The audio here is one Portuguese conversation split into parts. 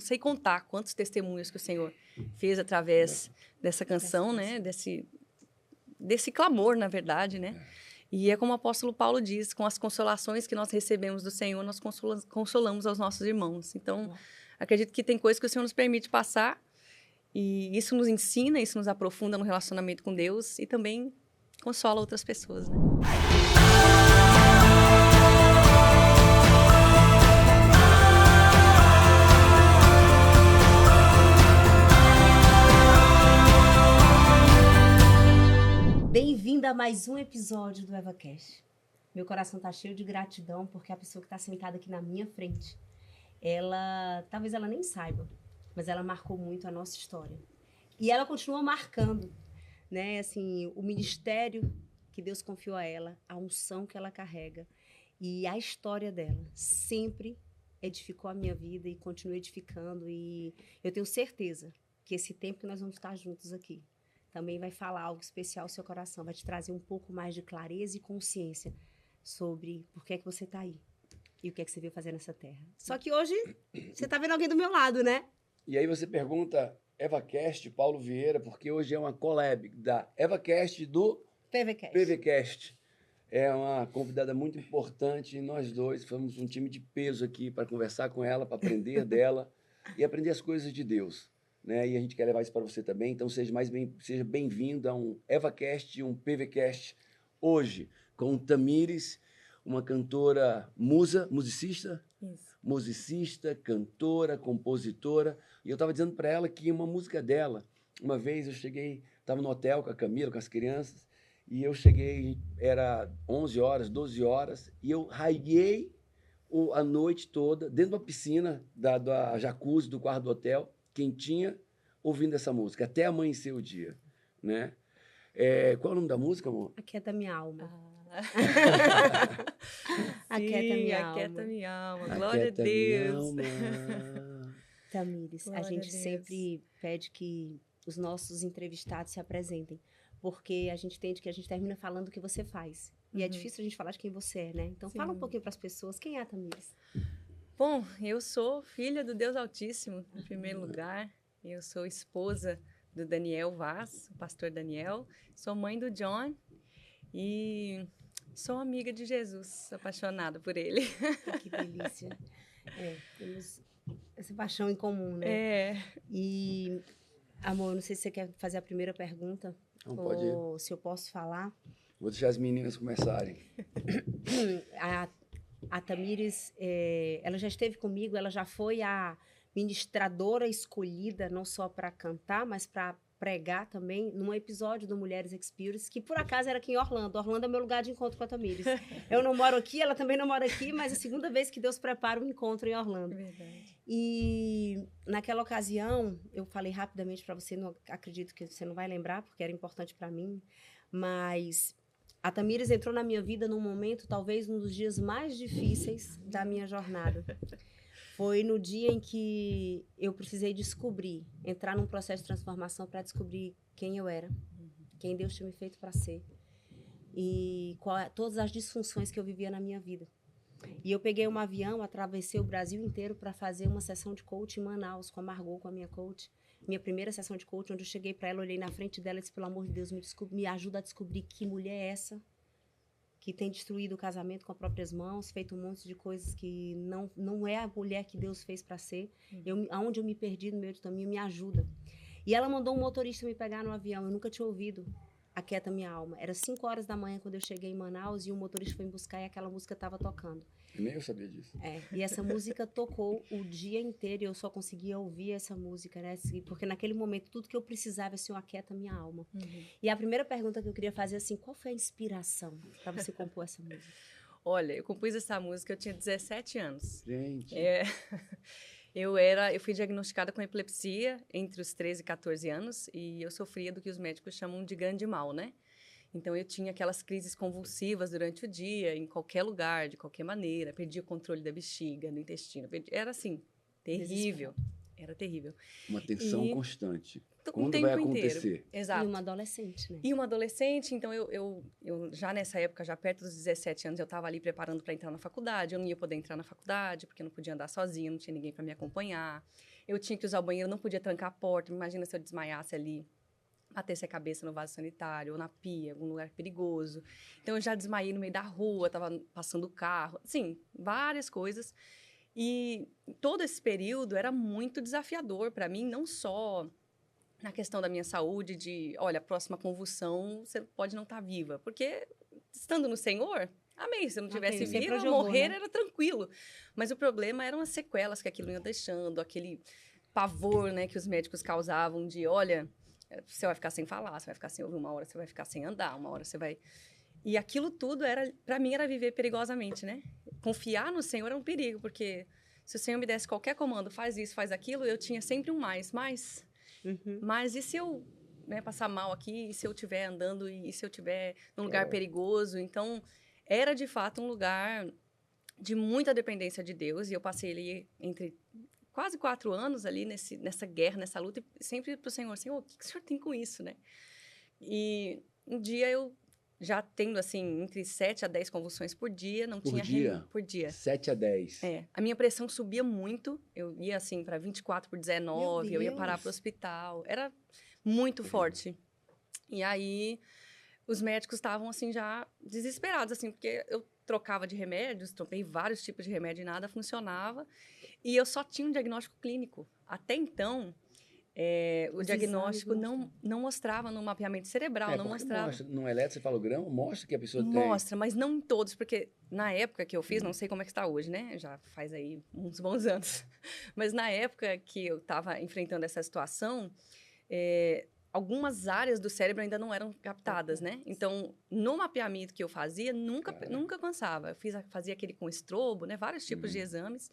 sei contar quantos testemunhos que o Senhor fez através dessa canção, né? Desse clamor, na verdade, né? E é como o apóstolo Paulo diz, com as consolações que nós recebemos do Senhor, nós consolamos aos nossos irmãos. Então, acredito que tem coisas que o Senhor nos permite passar, e isso nos ensina, isso nos aprofunda no relacionamento com Deus e também consola outras pessoas, né? Bem-vinda a mais um episódio do EvaCast. Meu coração tá cheio de gratidão porque a pessoa que está sentada aqui na minha frente, talvez ela nem saiba, mas ela marcou muito a nossa história. E ela continua marcando, né? Assim, o ministério que Deus confiou a ela, a unção que ela carrega e a história dela sempre edificou a minha vida e continua edificando. E eu tenho certeza que esse tempo que nós vamos estar juntos aqui também vai falar algo especial ao seu coração, vai te trazer um pouco mais de clareza e consciência sobre por que é que você está aí e o que é que você veio fazer nessa terra. Só que hoje você está vendo alguém do meu lado, né? E aí você pergunta, EvaCast, Paulo Vieira, porque hoje é uma collab da EvaCast e do PVCast. É uma convidada muito importante e nós dois fomos um time de peso aqui para conversar com ela, para aprender dela e aprender as coisas de Deus. Né? E a gente quer levar isso para você também, então seja bem-vindo a um EvaCast e um PVCast hoje, com Tamires, uma cantora musicista, cantora, compositora, e eu estava dizendo para ela que uma música dela, uma vez eu cheguei, estava no hotel com a Camila, com as crianças, e eu cheguei, era 11 horas, 12 horas, e eu raiei a noite toda dentro de uma piscina da jacuzzi do quarto do hotel, quentinha, ouvindo essa música, até amanhecer o dia, né? Qual é o nome da música, amor? Aquieta Minha Alma. Aquieta minha alma. Glória a Deus. Tamires, a gente sempre pede que os nossos entrevistados se apresentem, porque a gente entende que a gente termina falando o que você faz. E é difícil a gente falar de quem você é, né? Então fala um pouquinho para as pessoas. Quem é a Tamires? Bom, eu sou filha do Deus Altíssimo, em primeiro lugar. Eu sou esposa do Daniel Vaz, o pastor Daniel. Sou mãe do John e sou amiga de Jesus, apaixonada por ele. Que delícia. Temos essa paixão em comum, né? E, amor, não sei se você quer fazer a primeira pergunta. Não, pode ir. Ou se eu posso falar. Vou deixar as meninas começarem. A Tamires, ela já esteve comigo, ela já foi a ministradora escolhida, não só para cantar, mas para pregar também, num episódio do Mulheres Experience, que por acaso era aqui em Orlando. Orlando é meu lugar de encontro com a Tamires. Eu não moro aqui, ela também não mora aqui, mas é a segunda vez que Deus prepara um encontro em Orlando. Verdade. E naquela ocasião, eu falei rapidamente para você, não acredito que você não vai lembrar, porque era importante para mim, mas a Tamires entrou na minha vida num momento, talvez um dos dias mais difíceis da minha jornada. Foi no dia em que eu precisei entrar num processo de transformação para descobrir quem eu era, quem Deus tinha me feito para ser e todas as disfunções que eu vivia na minha vida. E eu peguei um avião, atravessei o Brasil inteiro para fazer uma sessão de coach em Manaus, com a Margot, com a minha coach. Minha primeira sessão de coach, onde eu cheguei para ela, olhei na frente dela e disse, pelo amor de Deus, me ajuda a descobrir que mulher é essa, que tem destruído o casamento com as próprias mãos, feito um monte de coisas que não é a mulher que Deus fez para ser. Aonde eu me perdi no meio do caminho, me ajuda. E ela mandou um motorista me pegar no avião. Eu nunca tinha ouvido Aquieta Minha Alma. Era 5 horas da manhã quando eu cheguei em Manaus e o motorista foi me buscar e aquela música estava tocando. Nem eu sabia disso. E essa música tocou o dia inteiro e eu só conseguia ouvir essa música, né? Porque naquele momento tudo que eu precisava assim, aquieta minha alma. E a primeira pergunta que eu queria fazer é assim, qual foi a inspiração para você compor essa música? Olha, eu compus essa música, eu tinha 17 anos. Gente. Eu fui diagnosticada com epilepsia entre os 13 e 14 anos e eu sofria do que os médicos chamam de grande mal, né? Então, eu tinha aquelas crises convulsivas durante o dia, em qualquer lugar, de qualquer maneira. Perdia o controle da bexiga, do intestino. Era, assim, terrível. Era terrível. Uma tensão constante. Um Quando vai acontecer? Exato. E uma adolescente, né? E uma adolescente, então eu já nessa época, já perto dos 17 anos, eu estava ali preparando para entrar na faculdade. Eu não ia poder entrar na faculdade, porque eu não podia andar sozinha, não tinha ninguém para me acompanhar. eu tinha que usar o banheiro, não podia trancar a porta. Imagina se eu desmaiasse ali, batesse a cabeça no vaso sanitário ou na pia, algum lugar perigoso. Então, eu já desmaiei no meio da rua, estava passando o carro. Assim, várias coisas. E todo esse período era muito desafiador para mim, não só na questão da minha saúde, de, olha, a próxima convulsão você pode não estar viva. Porque, estando no Senhor, amém, se eu não tivesse viva, morrer, né? Era tranquilo. Mas o problema eram as sequelas que aquilo ia deixando, aquele pavor, né, que os médicos causavam de, olha, você vai ficar sem falar, você vai ficar sem ouvir, uma hora você vai ficar sem andar, uma hora você vai... E aquilo tudo, para mim, era viver perigosamente, né? Confiar no Senhor era um perigo, porque se o Senhor me desse qualquer comando, faz isso, faz aquilo, eu tinha sempre um mais. Mas e se eu, né, passar mal aqui, e se eu estiver andando, e se eu estiver num lugar perigoso? Então, era de fato um lugar de muita dependência de Deus, e eu passei ali entre quase 4 anos ali nessa guerra, nessa luta, e sempre para o Senhor, Senhor, o que o Senhor tem com isso, né? E um dia eu, já tendo, assim, entre 7 a 10 convulsões por dia, não tinha... Por dia. 7 a 10. É. A minha pressão subia muito. Eu ia, assim, para 24/19, eu ia parar para o hospital. Era muito forte. E aí, os médicos estavam, assim, já desesperados, assim, porque eu trocava de remédios, troquei vários tipos de remédio e nada funcionava. E eu só tinha um diagnóstico clínico. Até então... o diagnóstico não mostrava no mapeamento cerebral, não mostrava. Mostra, no eletroencefalograma mostra que a pessoa tem. Mostra, mas não em todos, porque na época que eu fiz, não sei como é que está hoje, né? Já faz aí uns bons anos. Mas na época que eu estava enfrentando essa situação, algumas áreas do cérebro ainda não eram captadas, né? Então, no mapeamento que eu fazia, nunca alcançava. Eu fazia aquele com estrobo, né? Vários tipos de exames.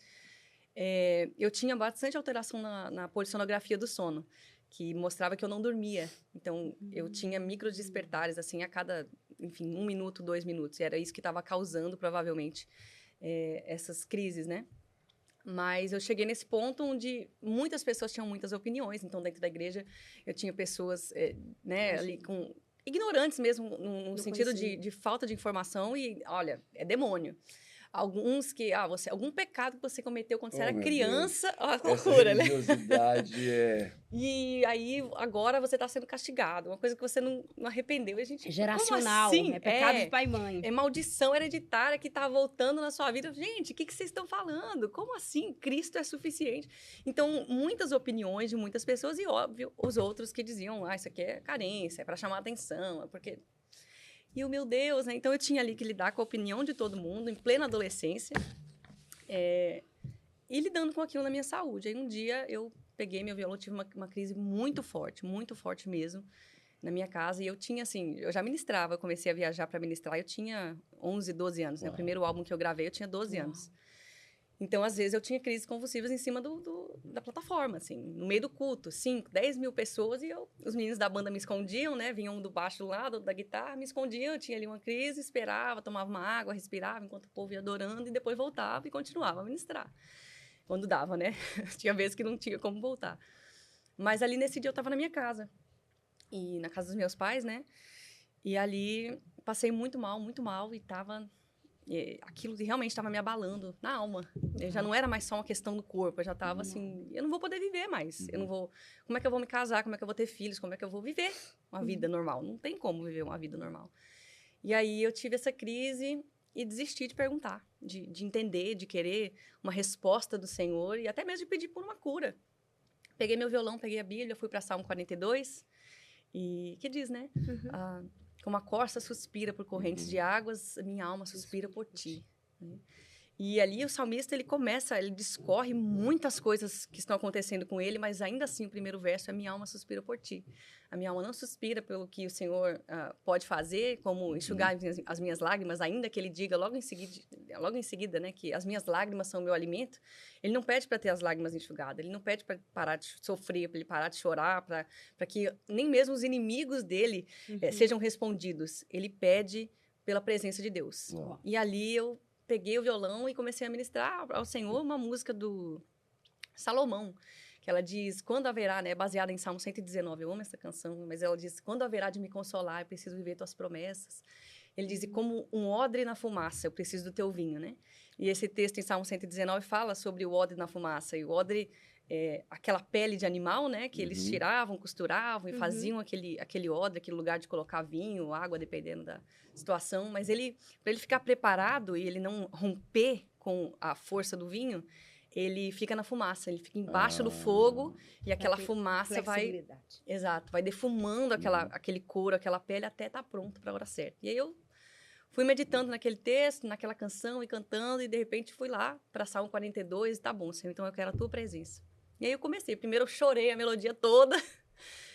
Eu tinha bastante alteração na polissonografia do sono, que mostrava que eu não dormia. Então, eu tinha micro despertares, assim, a cada, enfim, 1 minuto, 2 minutos. E era isso que estava causando, provavelmente, essas crises, né? Mas eu cheguei nesse ponto onde muitas pessoas tinham muitas opiniões. Então, dentro da igreja, eu tinha pessoas, né, ali com... ignorantes mesmo, no sentido de falta de informação e, olha, é demônio. Alguns que, algum pecado que você cometeu quando você era criança, ó, loucura, né? E aí, agora você está sendo castigado, uma coisa que você não arrependeu. E a gente, geracional, como assim? É pecado de pai e mãe. É maldição hereditária que está voltando na sua vida. Gente, o que vocês estão falando? Como assim? Cristo é suficiente. Então, muitas opiniões de muitas pessoas e, óbvio, os outros que diziam, isso aqui é carência, é para chamar atenção, é porque... E o meu Deus, né? Então eu tinha ali que lidar com a opinião de todo mundo, em plena adolescência, e lidando com aquilo na minha saúde. Aí um dia eu peguei meu violão, tive uma crise muito forte mesmo, na minha casa. E eu tinha, assim, eu já ministrava, eu comecei a viajar para ministrar, eu tinha 11, 12 anos. Né? O primeiro álbum que eu gravei, eu tinha 12 anos. Então, às vezes, eu tinha crises convulsivas em cima da plataforma, assim, no meio do culto. 5, 10 mil pessoas e os meninos da banda me escondiam, né? Vinham do baixo do lado, da guitarra, me escondiam. Eu tinha ali uma crise, esperava, tomava uma água, respirava enquanto o povo ia adorando e depois voltava e continuava a ministrar. Quando dava, né? Tinha vezes que não tinha como voltar. Mas ali, nesse dia, eu estava na minha casa. E na casa dos meus pais, né? E ali, passei muito mal e estava... aquilo realmente estava me abalando na alma. Eu já não era mais só uma questão do corpo, eu já estava assim, eu não vou poder viver mais. Eu não vou, como é que eu vou me casar? Como é que eu vou ter filhos? Como é que eu vou viver uma vida normal? Não tem como viver uma vida normal. E aí eu tive essa crise e desisti de perguntar, de entender, de querer uma resposta do Senhor e até mesmo de pedir por uma cura. Peguei meu violão, peguei a Bíblia, fui para Salmo 42 e que diz, né? Como a corça suspira por correntes de águas, a minha alma suspira por ti. E ali o salmista, ele discorre muitas coisas que estão acontecendo com ele, mas ainda assim o primeiro verso é: minha alma suspira por ti. A minha alma não suspira pelo que o Senhor pode fazer, como enxugar as minhas lágrimas, ainda que ele diga logo em seguida, né, que as minhas lágrimas são o meu alimento. Ele não pede para ter as lágrimas enxugadas, ele não pede para parar de sofrer, para ele parar de chorar, para que nem mesmo os inimigos dele sejam respondidos. Ele pede pela presença de Deus. E ali eu peguei o violão e comecei a ministrar ao Senhor uma música do Salomão, que ela diz, quando haverá, né, baseada em Salmo 119, eu amo essa canção, mas ela diz, quando haverá de me consolar, eu preciso viver tuas promessas. Ele diz, como um odre na fumaça, eu preciso do teu vinho, né? E esse texto em Salmo 119 fala sobre o odre na fumaça, e o odre aquela pele de animal, né? Que eles tiravam, costuravam e faziam aquele odre, aquele lugar de colocar vinho, água, dependendo da situação. Mas para ele ficar preparado e ele não romper com a força do vinho, ele fica na fumaça, ele fica embaixo do fogo e aquela fumaça vai... Exato, vai defumando aquele couro, aquela pele até estar pronto para a hora certa. E aí eu fui meditando naquele texto, naquela canção e cantando, e de repente fui lá para Salmo 42, tá bom, Senhor, então eu quero a tua presença. E aí eu comecei, primeiro eu chorei a melodia toda,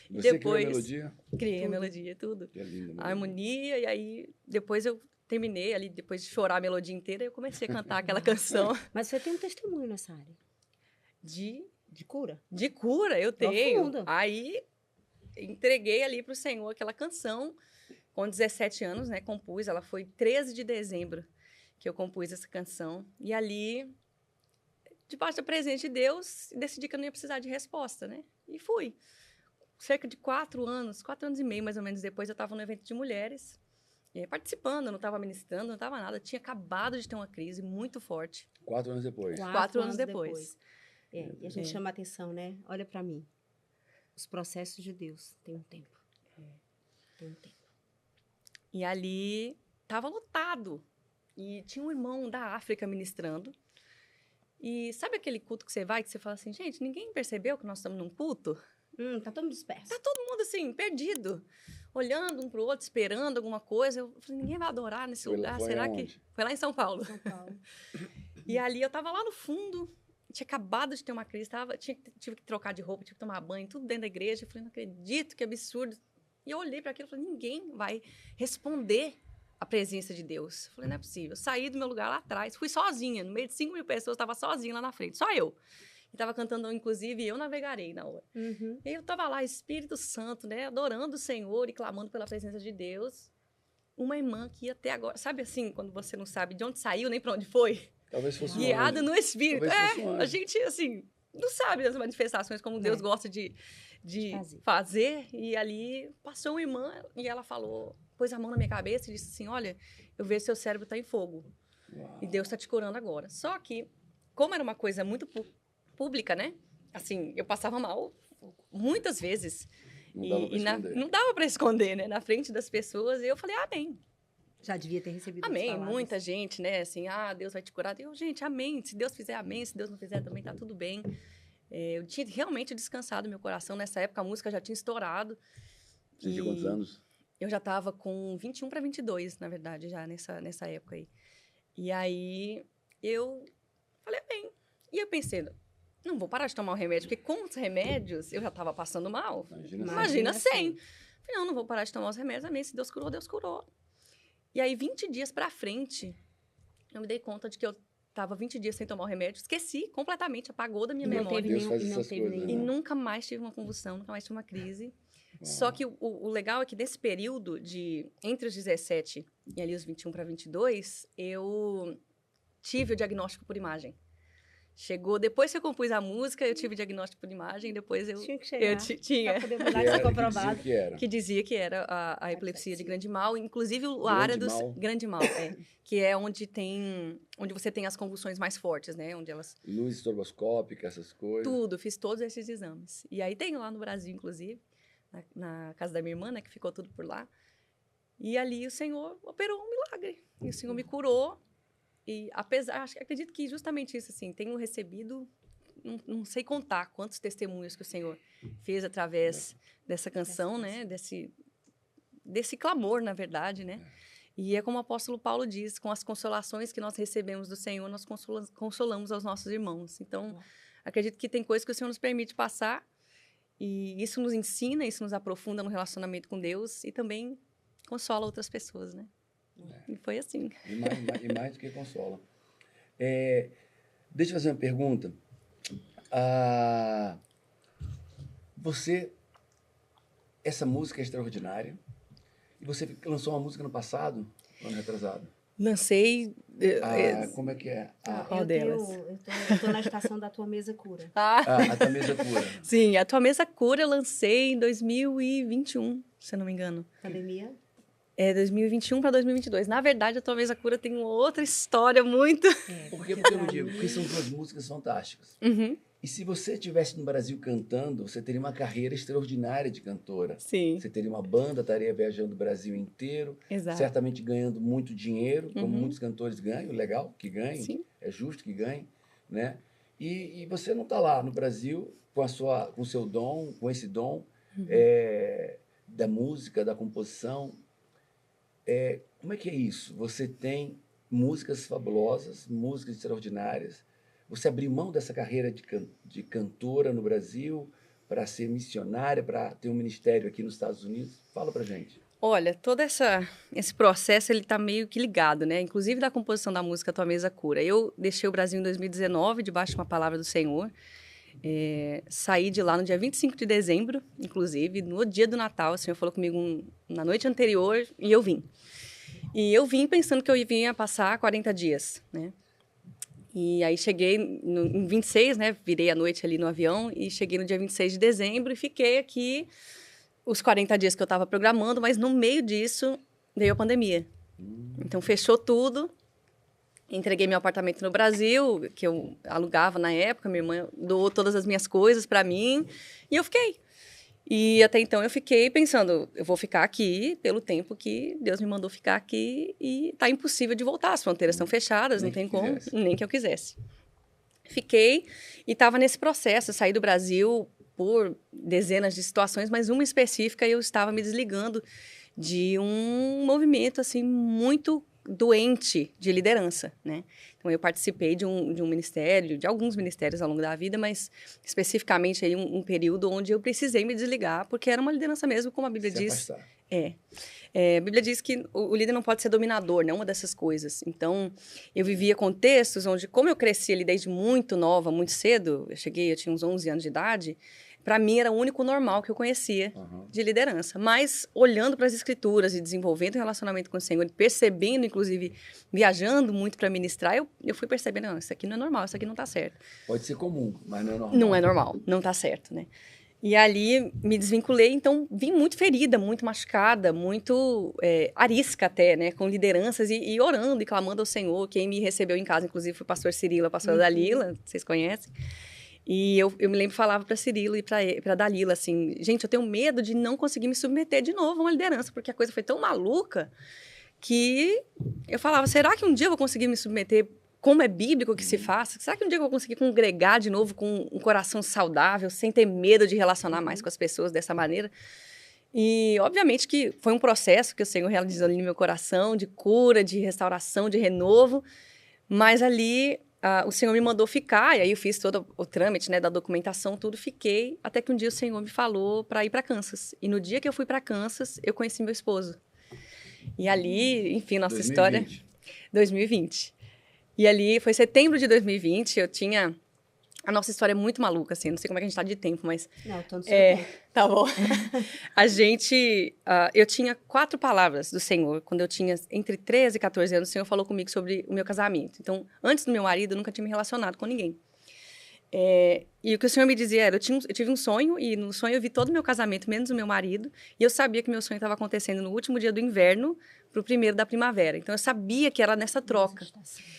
e depois... criou a melodia? Criei a melodia, tudo. Que linda a harmonia, e aí depois eu terminei ali, depois de chorar a melodia inteira, eu comecei a cantar aquela canção. Mas você tem um testemunho nessa área? De cura? De cura, eu tenho. Profundo. Aí entreguei ali para o Senhor aquela canção. Com 17 anos, né, compus. Ela foi 13 de dezembro que eu compus essa canção. E ali, debaixo da presença de Deus, decidi que eu não ia precisar de resposta, né? E fui. Cerca de 4 anos e meio, mais ou menos, depois, eu estava no evento de mulheres, participando, eu não estava ministrando, não estava nada. Tinha acabado de ter uma crise muito forte. 4 anos depois. 4 anos depois. E a gente chama a atenção, né? Olha para mim. Os processos de Deus têm um tempo. Tem um tempo. E ali estava lotado. E tinha um irmão da África ministrando. E sabe aquele culto que você vai, que você fala assim, gente, ninguém percebeu que nós estamos num culto? Tá todo mundo disperso. Tá todo mundo assim, perdido. Olhando um pro outro, esperando alguma coisa. Eu falei, ninguém vai adorar nesse lugar. Será que... Foi lá em São Paulo. São Paulo. E ali eu tava lá no fundo. Tinha acabado de ter uma crise. Tive que trocar de roupa, tive que tomar banho, tudo dentro da igreja. Eu falei, não acredito, que absurdo. E eu olhei para aquilo e falei, ninguém vai responder à presença de Deus. Eu falei, não é possível. Eu saí do meu lugar lá atrás, fui sozinha, no meio de 5.000 pessoas, estava sozinha lá na frente, só eu. E estava cantando, inclusive, Eu Navegarei na hora. E eu estava lá, Espírito Santo, né, adorando o Senhor e clamando pela presença de Deus. Uma irmã que até agora, sabe assim, quando você não sabe de onde saiu, nem para onde foi? Talvez fosse guiada no Espírito. A gente, assim, não sabe das manifestações como Deus gosta de fazer. E ali passou uma irmã e ela falou, pôs a mão na minha cabeça e disse assim, olha, eu vejo seu cérebro tá em fogo. Uau. E Deus está te curando agora. Só que, como era uma coisa muito pública, né? Assim, eu passava mal muitas vezes. Não dava para esconder, né? Na frente das pessoas. E eu falei, amém. Já devia ter recebido amém. Muita gente, né? Assim, Deus vai te curar. Eu, gente, amém. Se Deus fizer, amém. Se Deus não fizer, também tá tudo bem. Eu tinha realmente descansado meu coração. Nessa época, a música já tinha estourado. Você tinha quantos anos? Eu já estava com 21 para 22, na verdade, já nessa época aí. E aí, eu falei, bem. E eu pensei, não vou parar de tomar o remédio, porque com os remédios eu já estava passando mal. Imagina sem. Falei, não vou parar de tomar os remédios. Amém. Se Deus curou, Deus curou. E aí, 20 dias para frente, eu me dei conta de que eu estava 20 dias sem tomar o remédio, esqueci completamente, apagou da minha memória. E nunca mais tive uma convulsão, nunca mais tive uma crise. Só que o legal é que nesse período entre os 17 e ali os 21 para 22, eu tive o diagnóstico por imagem. Chegou, depois que eu compus a música, eu tive diagnóstico por imagem, depois eu... Tinha que chegar, tinha. Pra poder mudar, ser comprovado. Que dizia que era a epilepsia de grande mal, inclusive a área dos... Grande mal, que é onde você tem as convulsões mais fortes, né? Onde elas... Luz estroboscópica, essas coisas. Tudo, fiz todos esses exames. E aí tenho lá no Brasil, inclusive, na casa da minha irmã, né? Que ficou tudo por lá. E ali o Senhor operou um milagre. E o Senhor me curou. E acredito que justamente isso, assim, tenho recebido, não sei contar quantos testemunhos que o Senhor fez através dessa canção, né? Desse clamor, na verdade, né? E é como o apóstolo Paulo diz, com as consolações que nós recebemos do Senhor, nós consolamos aos nossos irmãos. Então, acredito que tem coisas que o Senhor nos permite passar e isso nos ensina, isso nos aprofunda no relacionamento com Deus e também consola outras pessoas, né? E foi assim. E mais do que consola. Deixa eu fazer uma pergunta. Essa música é extraordinária. E você lançou uma música no passado, ano retrasado? Lancei... como é que é? Qual delas? Eu tô na estação da Tua Mesa Cura. A Tua Mesa Cura. Sim, a Tua Mesa Cura eu lancei em 2021, se eu não me engano. Pandemia? 2021 para 2022. Na verdade, a Tua Mesa Cura tem uma outra história muito... Por que eu não digo? Porque são duas músicas fantásticas. Uhum. E se você estivesse no Brasil cantando, você teria uma carreira extraordinária de cantora. Sim. Você teria uma banda, estaria viajando o Brasil inteiro. Exato. Certamente ganhando muito dinheiro, como muitos cantores ganham. Legal que ganhem, Sim. é justo que ganhem, né? E você não está lá no Brasil com o seu dom, com esse dom da música, da composição. Como é que é isso? Você tem músicas fabulosas, músicas extraordinárias. Você abriu mão dessa carreira de cantora no Brasil para ser missionária, para ter um ministério aqui nos Estados Unidos? Fala pra gente. Olha, todo esse processo, ele tá meio que ligado, né? Inclusive da composição da música Tua Mesa Cura. Eu deixei o Brasil em 2019, debaixo de uma palavra do Senhor. Saí de lá no dia 25 de dezembro, inclusive, no dia do Natal. O Senhor falou comigo na noite anterior e eu vim. E eu vim pensando que eu vinha passar 40 dias, né? E aí cheguei em 26, né? Virei a noite ali no avião e cheguei no dia 26 de dezembro e fiquei aqui os 40 dias que eu estava programando, mas no meio disso veio a pandemia. Então fechou tudo, entreguei meu apartamento no Brasil, que eu alugava na época, minha irmã doou todas as minhas coisas para mim e eu fiquei. E até então eu fiquei pensando, eu vou ficar aqui pelo tempo que Deus me mandou ficar aqui e tá impossível de voltar, as fronteiras estão fechadas, não tem como, nem que eu quisesse. Fiquei e estava nesse processo, saí do Brasil por dezenas de situações, mas uma específica eu estava me desligando de um movimento assim muito doente de liderança, né? Então eu participei de um ministério, de alguns ministérios ao longo da vida, mas especificamente aí um período onde eu precisei me desligar, porque era uma liderança mesmo, como a Bíblia diz. A Bíblia diz que o líder não pode ser dominador, né? Uma dessas coisas. Então, eu vivia contextos onde, como eu cresci ali desde muito nova, muito cedo, eu tinha uns 11 anos de idade, para mim era o único normal que eu conhecia de liderança. Mas, olhando para as Escrituras e desenvolvendo um relacionamento com o Senhor, percebendo, inclusive, viajando muito para ministrar, eu fui percebendo, não, isso aqui não é normal, isso aqui não está certo. Pode ser comum, mas não é normal. Não é normal, não está certo, né? E ali me desvinculei, então vim muito ferida, muito machucada, muito arisca até, né? Com lideranças e orando e clamando ao Senhor. Quem me recebeu em casa, inclusive, foi o pastor Cirilo, a pastora Dalila, vocês conhecem. E eu me lembro, falava para Cirilo e para Dalila, assim, gente, eu tenho medo de não conseguir me submeter de novo a uma liderança, porque a coisa foi tão maluca que eu falava, será que um dia eu vou conseguir me submeter como é bíblico que se faça? Será que um dia eu vou conseguir congregar de novo com um coração saudável, sem ter medo de relacionar mais com as pessoas dessa maneira? E, obviamente, que foi um processo que o Senhor realizou ali no meu coração, de cura, de restauração, de renovo, mas ali o Senhor me mandou ficar, e aí eu fiz todo o trâmite, né, da documentação, tudo, fiquei, até que um dia o Senhor me falou para ir para Kansas. E no dia que eu fui para Kansas, eu conheci meu esposo. E ali, enfim, nossa 2020. História... 2020. E ali, foi setembro de 2020, eu tinha... A nossa história é muito maluca, assim, não sei como é que a gente tá de tempo, mas... Não, tô no seu tempo. Tá bom. Eu tinha 4 palavras do Senhor, quando eu tinha entre 13 e 14 anos, o Senhor falou comigo sobre o meu casamento. Então, antes do meu marido, eu nunca tinha me relacionado com ninguém. E o que o Senhor me dizia era, eu tive um sonho, e no sonho eu vi todo o meu casamento, menos o meu marido, e eu sabia que meu sonho estava acontecendo no último dia do inverno para o primeiro da primavera. Então, eu sabia que era nessa troca.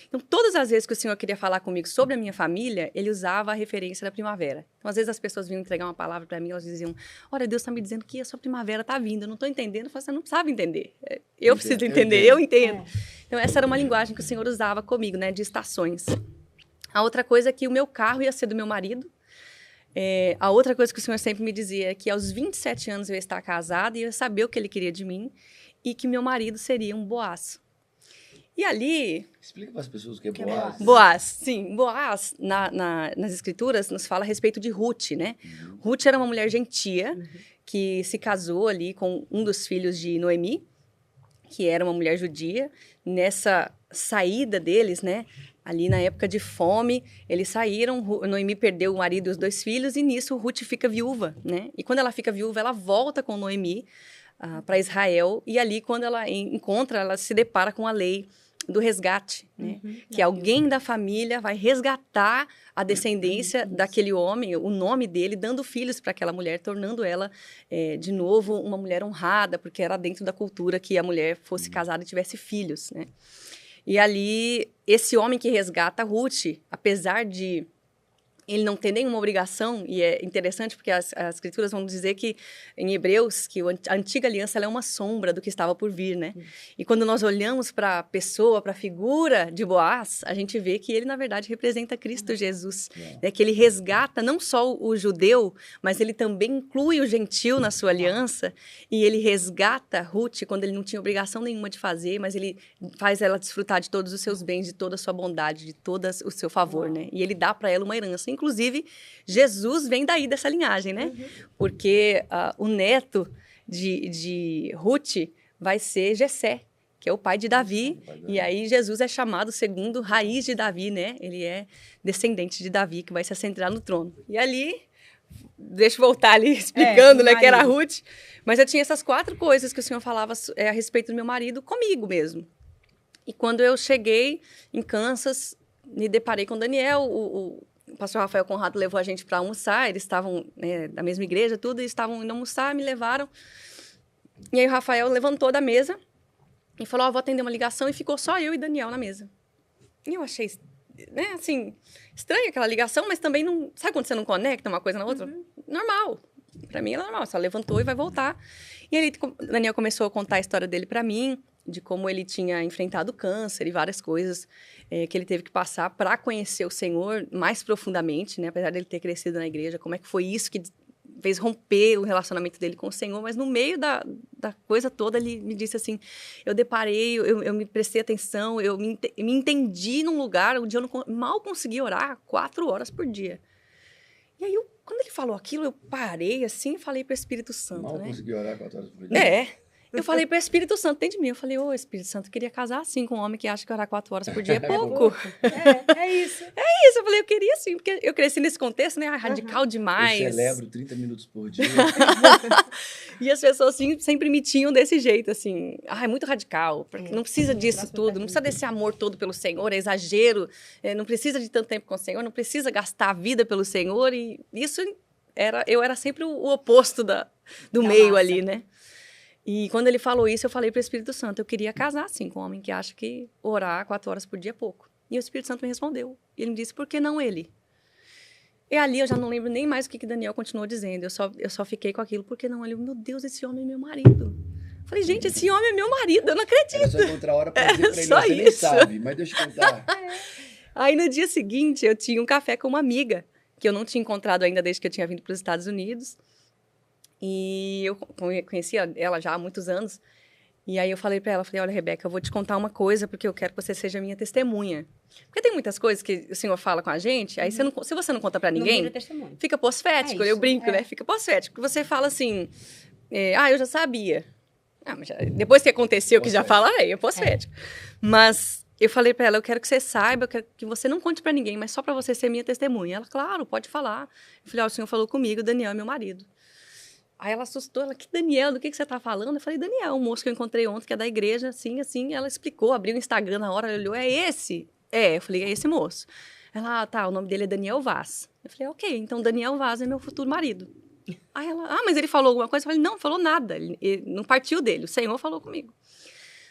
Então, todas as vezes que o Senhor queria falar comigo sobre a minha família, ele usava a referência da primavera. Então, às vezes as pessoas vinham entregar uma palavra para mim, elas diziam, olha, Deus está me dizendo que a sua primavera está vindo, eu não estou entendendo. Eu falei, você não precisava entender. Eu preciso entender, eu entendo. Então, essa era uma linguagem que o Senhor usava comigo, né, de estações. A outra coisa é que o meu carro ia ser do meu marido. A outra coisa que o Senhor sempre me dizia é que aos 27 anos eu ia estar casada e eu ia saber o que ele queria de mim e que meu marido seria um Boaz. E ali... Explica para as pessoas o que é Boaz. Boaz, sim. Boaz, nas Escrituras, nos fala a respeito de Ruth, né? Ruth era uma mulher gentia que se casou ali com um dos filhos de Noemi, que era uma mulher judia. Nessa saída deles, né? Ali na época de fome, eles saíram, Noemi perdeu o marido e os 2 filhos, e nisso Ruth fica viúva, né? E quando ela fica viúva, ela volta com Noemi para Israel, e ali, quando ela encontra, ela se depara com a lei do resgate, né? Que alguém da família vai resgatar a descendência daquele homem, o nome dele, dando filhos para aquela mulher, tornando ela, de novo, uma mulher honrada, porque era dentro da cultura que a mulher fosse casada e tivesse filhos, né? E ali, esse homem que resgata Ruth, apesar de ele não tem nenhuma obrigação, e é interessante porque as escrituras vão dizer que, em Hebreus, que a antiga aliança ela é uma sombra do que estava por vir, né? E quando nós olhamos para a pessoa, para a figura de Boaz, a gente vê que ele, na verdade, representa Cristo Jesus, né? Que ele resgata não só o judeu, mas ele também inclui o gentil na sua aliança, e ele resgata Ruth quando ele não tinha obrigação nenhuma de fazer, mas ele faz ela desfrutar de todos os seus bens, de toda a sua bondade, de todo o seu favor, né? E ele dá para ela uma herança. Inclusive, Jesus vem daí dessa linhagem, né? Porque o neto de Ruth vai ser Jessé, que é o pai de Davi. E aí Jesus é chamado segundo raiz de Davi, né? Ele é descendente de Davi, que vai se assentar no trono. E ali, deixa eu voltar ali explicando, né? Que era Ruth. Mas eu tinha essas 4 coisas que o Senhor falava a respeito do meu marido comigo mesmo. E quando eu cheguei em Kansas, me deparei com Daniel, o pastor Rafael Conrado levou a gente para almoçar, eles estavam da mesma igreja, tudo, e estavam indo almoçar, me levaram. E aí o Rafael levantou da mesa e falou, vou atender uma ligação, e ficou só eu e Daniel na mesa. E eu achei, né, assim, estranha aquela ligação, mas também não... Sabe quando você não conecta uma coisa na outra? Normal. Para mim, ela é normal, só levantou e vai voltar. E aí Daniel começou a contar a história dele para mim, de como ele tinha enfrentado câncer e várias coisas que ele teve que passar para conhecer o Senhor mais profundamente, né? Apesar dele ter crescido na igreja, como é que foi isso que fez romper o relacionamento dele com o Senhor, mas no meio da coisa toda ele me disse assim, eu deparei, eu me prestei atenção, eu me entendi num lugar onde eu mal conseguia orar 4 horas por dia. E aí, quando ele falou aquilo, eu parei assim e falei para o Espírito Santo, mal né? conseguia orar 4 horas por dia? Eu falei para o Espírito Santo dentro de mim. Eu falei, Espírito Santo, eu queria casar assim com um homem que acha que orar 4 horas por dia é pouco. É isso. É isso. Eu falei, eu queria assim, porque eu cresci nesse contexto, né? Radical demais. Eu celebro 30 minutos por dia. E as pessoas assim, sempre me tinham desse jeito, assim. É muito radical. Porque não precisa disso tudo. Não precisa desse amor todo pelo Senhor. É exagero. Não precisa de tanto tempo com o Senhor. Não precisa gastar a vida pelo Senhor. E isso eu era sempre o oposto do meio ali, né? E quando ele falou isso, eu falei para o Espírito Santo, eu queria casar, assim, com um homem que acha que orar 4 horas por dia é pouco. E o Espírito Santo me respondeu. E ele me disse, por que não ele? E ali eu já não lembro nem mais o que Daniel continuou dizendo. Eu só fiquei com aquilo, por que não ele? Meu Deus, esse homem é meu marido. Eu falei, gente, esse homem é meu marido, eu não acredito. É só encontrar a hora para dizer para ele, você nem sabe, mas deixa eu contar. Aí no dia seguinte, eu tinha um café com uma amiga, que eu não tinha encontrado ainda desde que eu tinha vindo para os Estados Unidos. E eu conhecia ela já há muitos anos. E aí eu falei para ela, olha, Rebeca, eu vou te contar uma coisa, porque eu quero que você seja minha testemunha. Porque tem muitas coisas que o Senhor fala com a gente, aí se você não conta para ninguém, fica pós-fético, eu brinco, né? Fica pós-fético. Você fala assim, eu já sabia. Mas depois que aconteceu, que já fala, é pós-fético. Mas eu falei para ela, eu quero que você saiba, eu quero que você não conte para ninguém, mas só para você ser minha testemunha. Ela, claro, pode falar. Eu falei, o Senhor falou comigo, Daniel é meu marido. Aí ela assustou, ela, que Daniel, do que você tá falando? Eu falei, Daniel, um moço que eu encontrei ontem, que é da igreja, assim, ela explicou, abriu o Instagram na hora, ela olhou, é esse? Eu falei, é esse moço. Ela, tá, o nome dele é Daniel Vaz. Eu falei, ok, então Daniel Vaz é meu futuro marido. Aí ela, mas ele falou alguma coisa? Eu falei, não falou nada, ele não partiu dele, o Senhor falou comigo.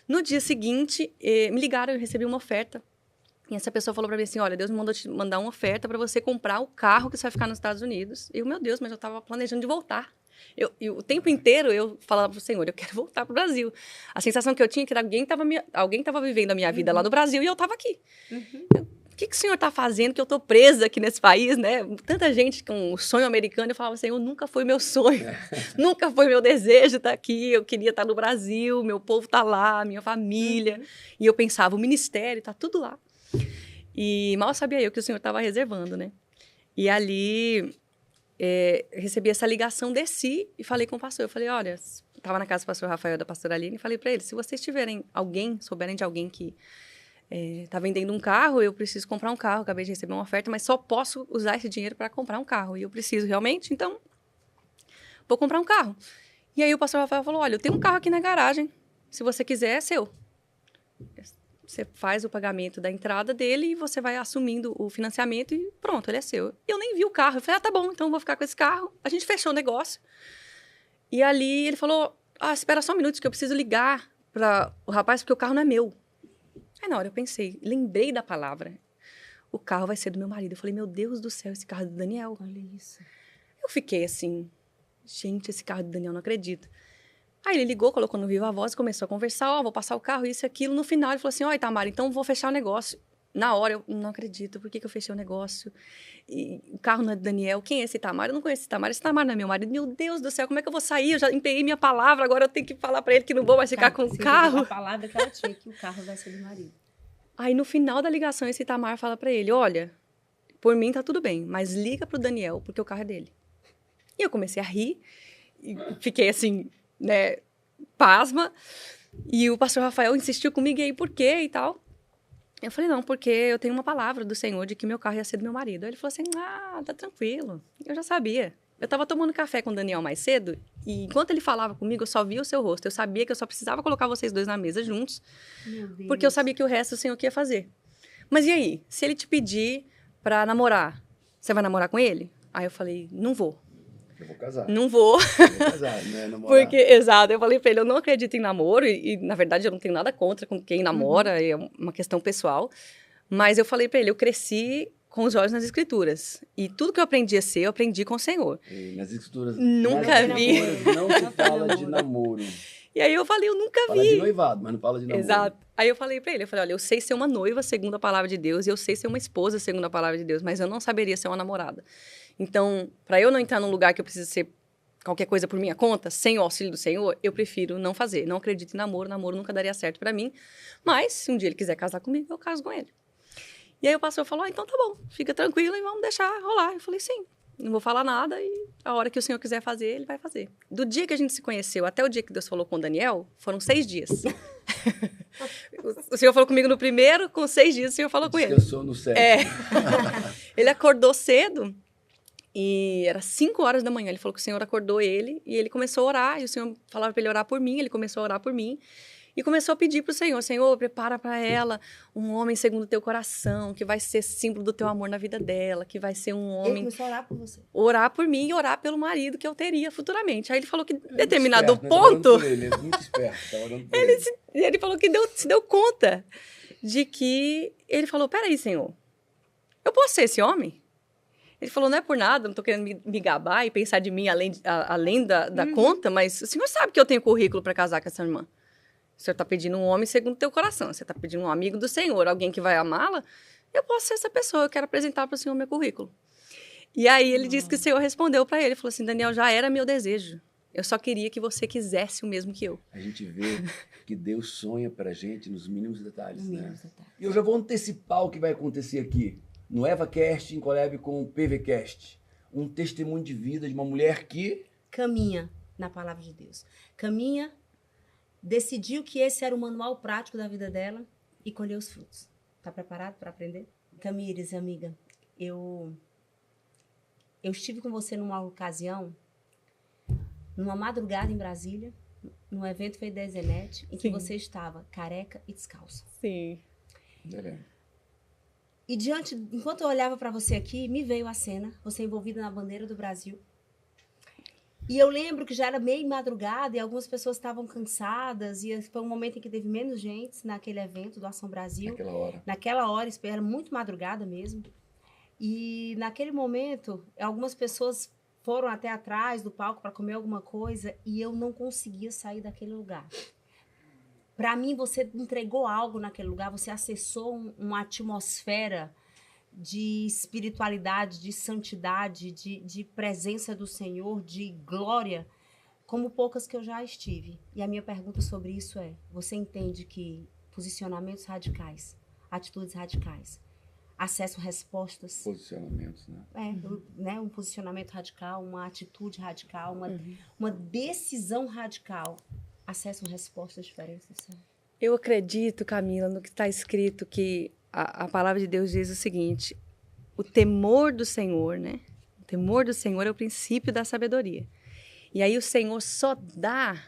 No dia seguinte, me ligaram, eu recebi uma oferta. E essa pessoa falou para mim assim, olha, Deus me mandou te mandar uma oferta para você comprar o carro que você vai ficar nos Estados Unidos. E eu, meu Deus, mas eu estava planejando de voltar. O tempo inteiro eu falava para o Senhor, eu quero voltar para o Brasil. A sensação que eu tinha é que alguém estava vivendo a minha vida lá no Brasil e eu estava aqui. O que o Senhor está fazendo que eu estou presa aqui nesse país, né? Tanta gente com o sonho americano, eu falava, Senhor, nunca foi meu sonho, nunca foi meu desejo estar aqui, eu queria estar no Brasil, meu povo está lá, minha família. E eu pensava, o ministério está tudo lá. E mal sabia eu que o Senhor estava reservando, né? E ali... recebi essa ligação, desci e falei com o pastor. Eu falei, olha, estava na casa do pastor Rafael, da pastora Aline, e falei para ele, se vocês souberem de alguém que está vendendo um carro, eu preciso comprar um carro, acabei de receber uma oferta, mas só posso usar esse dinheiro para comprar um carro. E eu preciso realmente, então, vou comprar um carro. E aí o pastor Rafael falou, olha, eu tenho um carro aqui na garagem, se você quiser, é seu. Você faz o pagamento da entrada dele e você vai assumindo o financiamento e pronto, ele é seu. Eu nem vi o carro. Eu falei, tá bom, então eu vou ficar com esse carro. A gente fechou o negócio. E ali ele falou, espera só um minuto que eu preciso ligar para o rapaz porque o carro não é meu. Aí na hora eu pensei, lembrei da palavra. o carro vai ser do meu marido. Eu falei, meu Deus do céu, esse carro é do Daniel. Olha isso. Eu fiquei assim, gente, esse carro é do Daniel, não acredito. Aí ele ligou, colocou no Viva Voz, começou a conversar, vou passar o carro, isso e aquilo. No final ele falou assim, Itamar, então vou fechar o negócio. Na hora, eu não acredito, por que eu fechei o negócio? E o carro não é do Daniel, quem é esse Itamar? Eu não conheço esse Itamar não é meu marido. Meu Deus do céu, como é que eu vou sair? Eu já empenhei minha palavra, agora eu tenho que falar pra ele que não vou mais ficar com o carro. A palavra que ela tinha, que o carro vai ser do marido. Aí no final da ligação, esse Itamar fala pra ele, olha, por mim tá tudo bem, mas liga pro Daniel, porque o carro é dele. E eu comecei a rir, e fiquei assim, né, pasma. E o pastor Rafael insistiu comigo, e aí, por quê e tal? Eu falei, não, porque eu tenho uma palavra do Senhor de que meu carro ia ser do meu marido. Aí ele falou assim, tá tranquilo, eu já sabia. Eu tava tomando café com o Daniel mais cedo, e enquanto ele falava comigo, eu só via o seu rosto. Eu sabia que eu só precisava colocar vocês dois na mesa juntos, porque eu sabia que o resto o Senhor que ia fazer. Mas e aí, se ele te pedir pra namorar, você vai namorar com ele? Aí eu falei, não vou. Eu vou casar. Não vou. Eu vou casar, não é namorar. Porque, exato, eu falei pra ele, eu não acredito em namoro, e na verdade eu não tenho nada contra com quem namora, é uma questão pessoal. Mas eu falei pra ele, eu cresci com os olhos nas escrituras. E tudo que eu aprendi a ser, eu aprendi com o Senhor. E nas escrituras... Nunca vi. Não se fala de namoro. E aí eu falei, eu nunca vi. Fala de noivado, mas não fala de namoro. Exato. Aí eu falei pra ele, olha, eu sei ser uma noiva segundo a palavra de Deus, e eu sei ser uma esposa segundo a palavra de Deus, mas eu não saberia ser uma namorada. Então, pra eu não entrar num lugar que eu preciso ser qualquer coisa por minha conta, sem o auxílio do Senhor, eu prefiro não fazer. Não acredito em namoro nunca daria certo pra mim. Mas, se um dia ele quiser casar comigo, eu caso com ele. E aí o pastor falou, então tá bom, fica tranquila e vamos deixar rolar. Eu falei, sim, não vou falar nada e a hora que o Senhor quiser fazer, ele vai fazer. Do dia que a gente se conheceu até o dia que Deus falou com o Daniel, foram 6 dias. O Senhor falou comigo no primeiro, com 6 dias o Senhor falou com ele. Descansou no sétimo. Ele acordou cedo e era 5 horas da manhã. Ele falou que o Senhor acordou ele e ele começou a orar. E o Senhor falava para ele orar por mim, ele começou a orar por mim. E começou a pedir para o Senhor, Senhor, prepara para ela um homem segundo o teu coração, que vai ser símbolo do teu amor na vida dela, que vai ser um homem... Ele começou a orar por você. Orar por mim e orar pelo marido que eu teria futuramente. Aí ele falou que determinado ponto... Ele é muito esperto, tá orando por ele falou que se deu conta de que... Ele falou, peraí, Senhor, eu posso ser esse homem? Ele falou, não é por nada, não estou querendo me gabar e pensar de mim além da conta, mas o Senhor sabe que eu tenho currículo para casar com essa irmã. O Senhor está pedindo um homem segundo o teu coração. Você está pedindo um amigo do Senhor, alguém que vai amá-la. Eu posso ser essa pessoa, eu quero apresentar para o Senhor meu currículo. E aí ele disse que o Senhor respondeu para ele, falou assim, Daniel, já era meu desejo. Eu só queria que você quisesse o mesmo que eu. A gente vê que Deus sonha para a gente nos mínimos detalhes, né? E eu já vou antecipar o que vai acontecer aqui. No EvaCast, em collab com o PVCast. Um testemunho de vida de uma mulher que... caminha na palavra de Deus. Caminha... decidiu que esse era o manual prático da vida dela e colheu os frutos. Tá preparado para aprender? Tamires, amiga, eu estive com você numa ocasião, numa madrugada em Brasília, num evento feito da Zenete, em que você estava careca e descalça. Sim. E enquanto eu olhava para você aqui, me veio a cena, você envolvida na bandeira do Brasil. E eu lembro que já era meio madrugada e algumas pessoas estavam cansadas e foi um momento em que teve menos gente naquele evento do Ação Brasil. Naquela hora, era muito madrugada mesmo. E naquele momento, algumas pessoas foram até atrás do palco para comer alguma coisa e eu não conseguia sair daquele lugar. Para mim, você entregou algo naquele lugar, você acessou uma atmosfera de espiritualidade, de santidade, de presença do Senhor, de glória, como poucas que eu já estive. E a minha pergunta sobre isso é, você entende que posicionamentos radicais, atitudes radicais, acessam respostas... Posicionamentos, né? Um posicionamento radical, uma atitude radical, uma decisão radical, acessam respostas diferentes, sabe? Eu acredito, Camila, no que está escrito que a palavra de Deus diz o seguinte, o temor do Senhor, né? O temor do Senhor é o princípio da sabedoria. E aí o Senhor só dá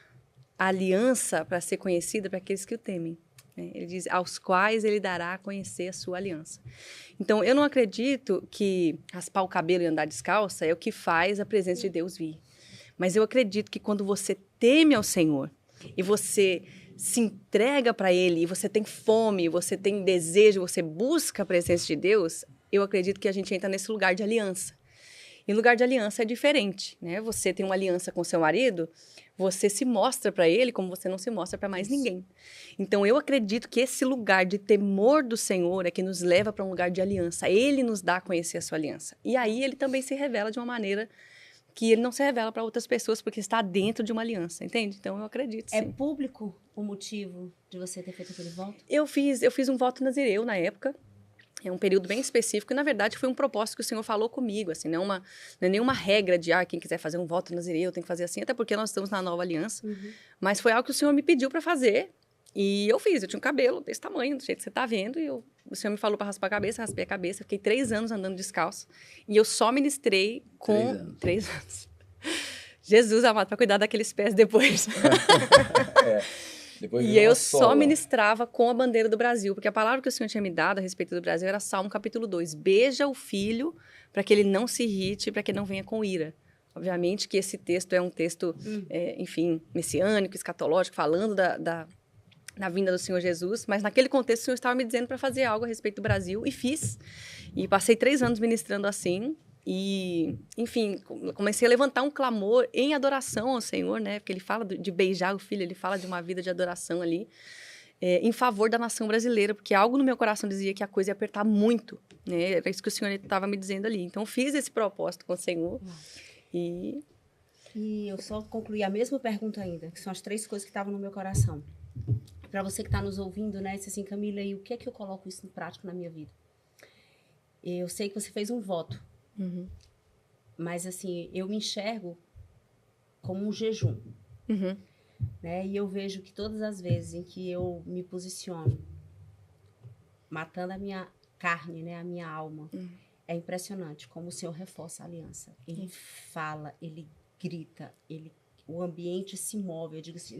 a aliança para ser conhecida para aqueles que o temem. Né? Ele diz, aos quais ele dará a conhecer a sua aliança. Então, eu não acredito que raspar o cabelo e andar descalça é o que faz a presença de Deus vir. Mas eu acredito que quando você teme ao Senhor e você se entrega para Ele, e você tem fome, você tem desejo, você busca a presença de Deus, eu acredito que a gente entra nesse lugar de aliança. E o lugar de aliança é diferente, né? Você tem uma aliança com seu marido, você se mostra para ele como você não se mostra para mais ninguém. Então, eu acredito que esse lugar de temor do Senhor é que nos leva para um lugar de aliança. Ele nos dá a conhecer a sua aliança. E aí, ele também se revela de uma maneira que ele não se revela para outras pessoas, porque está dentro de uma aliança, entende? Então, eu acredito, sim. É público o motivo de você ter feito aquele voto? Eu fiz um voto nazireu na época. É um período bem específico e, na verdade, foi um propósito que o Senhor falou comigo, assim, não é nenhuma regra de, quem quiser fazer um voto nazireu tem que fazer assim, até porque nós estamos na nova aliança, mas foi algo que o Senhor me pediu para fazer e eu fiz. Eu tinha um cabelo desse tamanho, do jeito que você está vendo, e o Senhor me falou para raspar a cabeça, raspei a cabeça, fiquei 3 anos andando descalço e eu só ministrei com 3 anos. Jesus amado, para cuidar daqueles pés depois. E eu só ministrava com a bandeira do Brasil, porque a palavra que o Senhor tinha me dado a respeito do Brasil era Salmo capítulo 2. Beija o filho para que ele não se irrite, para que não venha com ira. Obviamente que esse texto é um texto, enfim, messiânico, escatológico, falando da vinda do Senhor Jesus, mas naquele contexto o Senhor estava me dizendo para fazer algo a respeito do Brasil, e fiz. E passei 3 anos ministrando assim. E, enfim, comecei a levantar um clamor em adoração ao Senhor, né? Porque ele fala de beijar o filho, ele fala de uma vida de adoração ali, em favor da nação brasileira, porque algo no meu coração dizia que a coisa ia apertar muito, né? Era isso que o Senhor estava me dizendo ali. Então, fiz esse propósito com o Senhor e eu só concluí a mesma pergunta ainda, que são as 3 coisas que estavam no meu coração. Para você que está nos ouvindo, né? Disse assim, Camila, e o que é que eu coloco isso em prática na minha vida? Eu sei que você fez um voto. Mas, assim, eu me enxergo como um jejum. Né? E eu vejo que todas as vezes em que eu me posiciono matando a minha carne, né, a minha alma, é impressionante como o Senhor reforça a aliança. Ele fala, ele grita, o ambiente se move. Eu digo assim,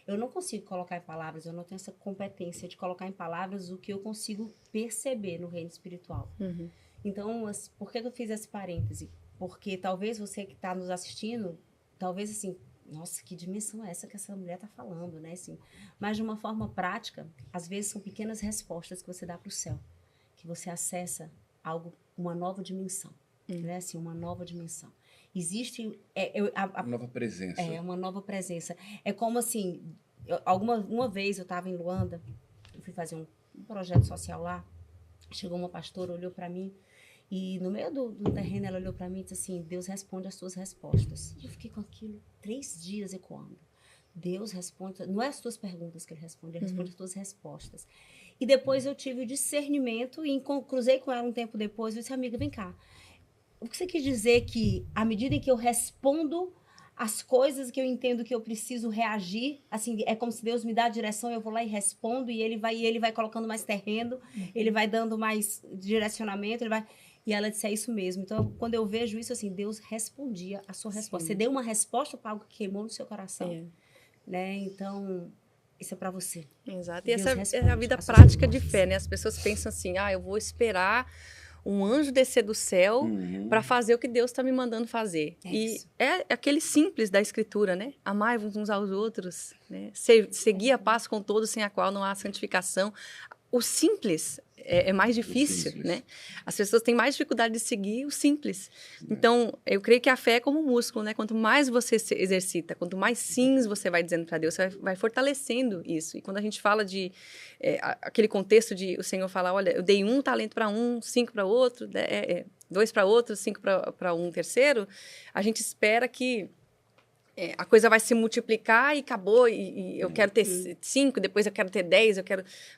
eu não consigo colocar em palavras, eu não tenho essa competência de colocar em palavras o que eu consigo perceber no reino espiritual. Então, por que eu fiz esse parêntese? Porque talvez você que está nos assistindo, talvez assim, nossa, que dimensão é essa que essa mulher está falando, né? Assim, mas de uma forma prática, às vezes são pequenas respostas que você dá para o céu, que você acessa uma nova dimensão, né? Assim, uma nova dimensão. Existe... uma nova presença. Uma nova presença. É como assim, uma vez eu estava em Luanda, eu fui fazer um projeto social lá, chegou uma pastora, olhou para mim, e no meio do terreno ela olhou para mim e disse assim, Deus responde as tuas respostas. E eu fiquei com aquilo 3 dias ecoando. Deus responde, não é as tuas perguntas que ele responde as tuas respostas. E depois eu tive o discernimento e cruzei com ela um tempo depois e disse, amiga, vem cá. O que você quis dizer que, à medida em que eu respondo as coisas que eu entendo que eu preciso reagir, assim, é como se Deus me dá a direção, eu vou lá e respondo, e ele vai colocando mais terreno, ele vai dando mais direcionamento, E ela disse, é isso mesmo. Então, quando eu vejo isso, assim, Deus respondia a sua resposta. Você deu uma resposta para algo que queimou no seu coração. Né? Então, isso é para você. Exato. E essa é a vida prática de fé, né? As pessoas pensam assim, eu vou esperar um anjo descer do céu para fazer o que Deus está me mandando fazer. É aquele simples da Escritura, né? Amai-vos uns aos outros, né? Seguir a paz com todos, sem a qual não há santificação. O simples é mais difícil, né? As pessoas têm mais dificuldade de seguir o simples. Então, eu creio que a fé é como um músculo, né? Quanto mais você se exercita, quanto mais sims você vai dizendo para Deus, você vai fortalecendo isso. E quando a gente fala de aquele contexto de o Senhor falar, olha, eu dei 1 talento para um, 5 para outro, 2 para outro, 5 para um terceiro, a gente espera que a coisa vai se multiplicar e acabou, e eu quero ter 5, depois eu quero ter 10,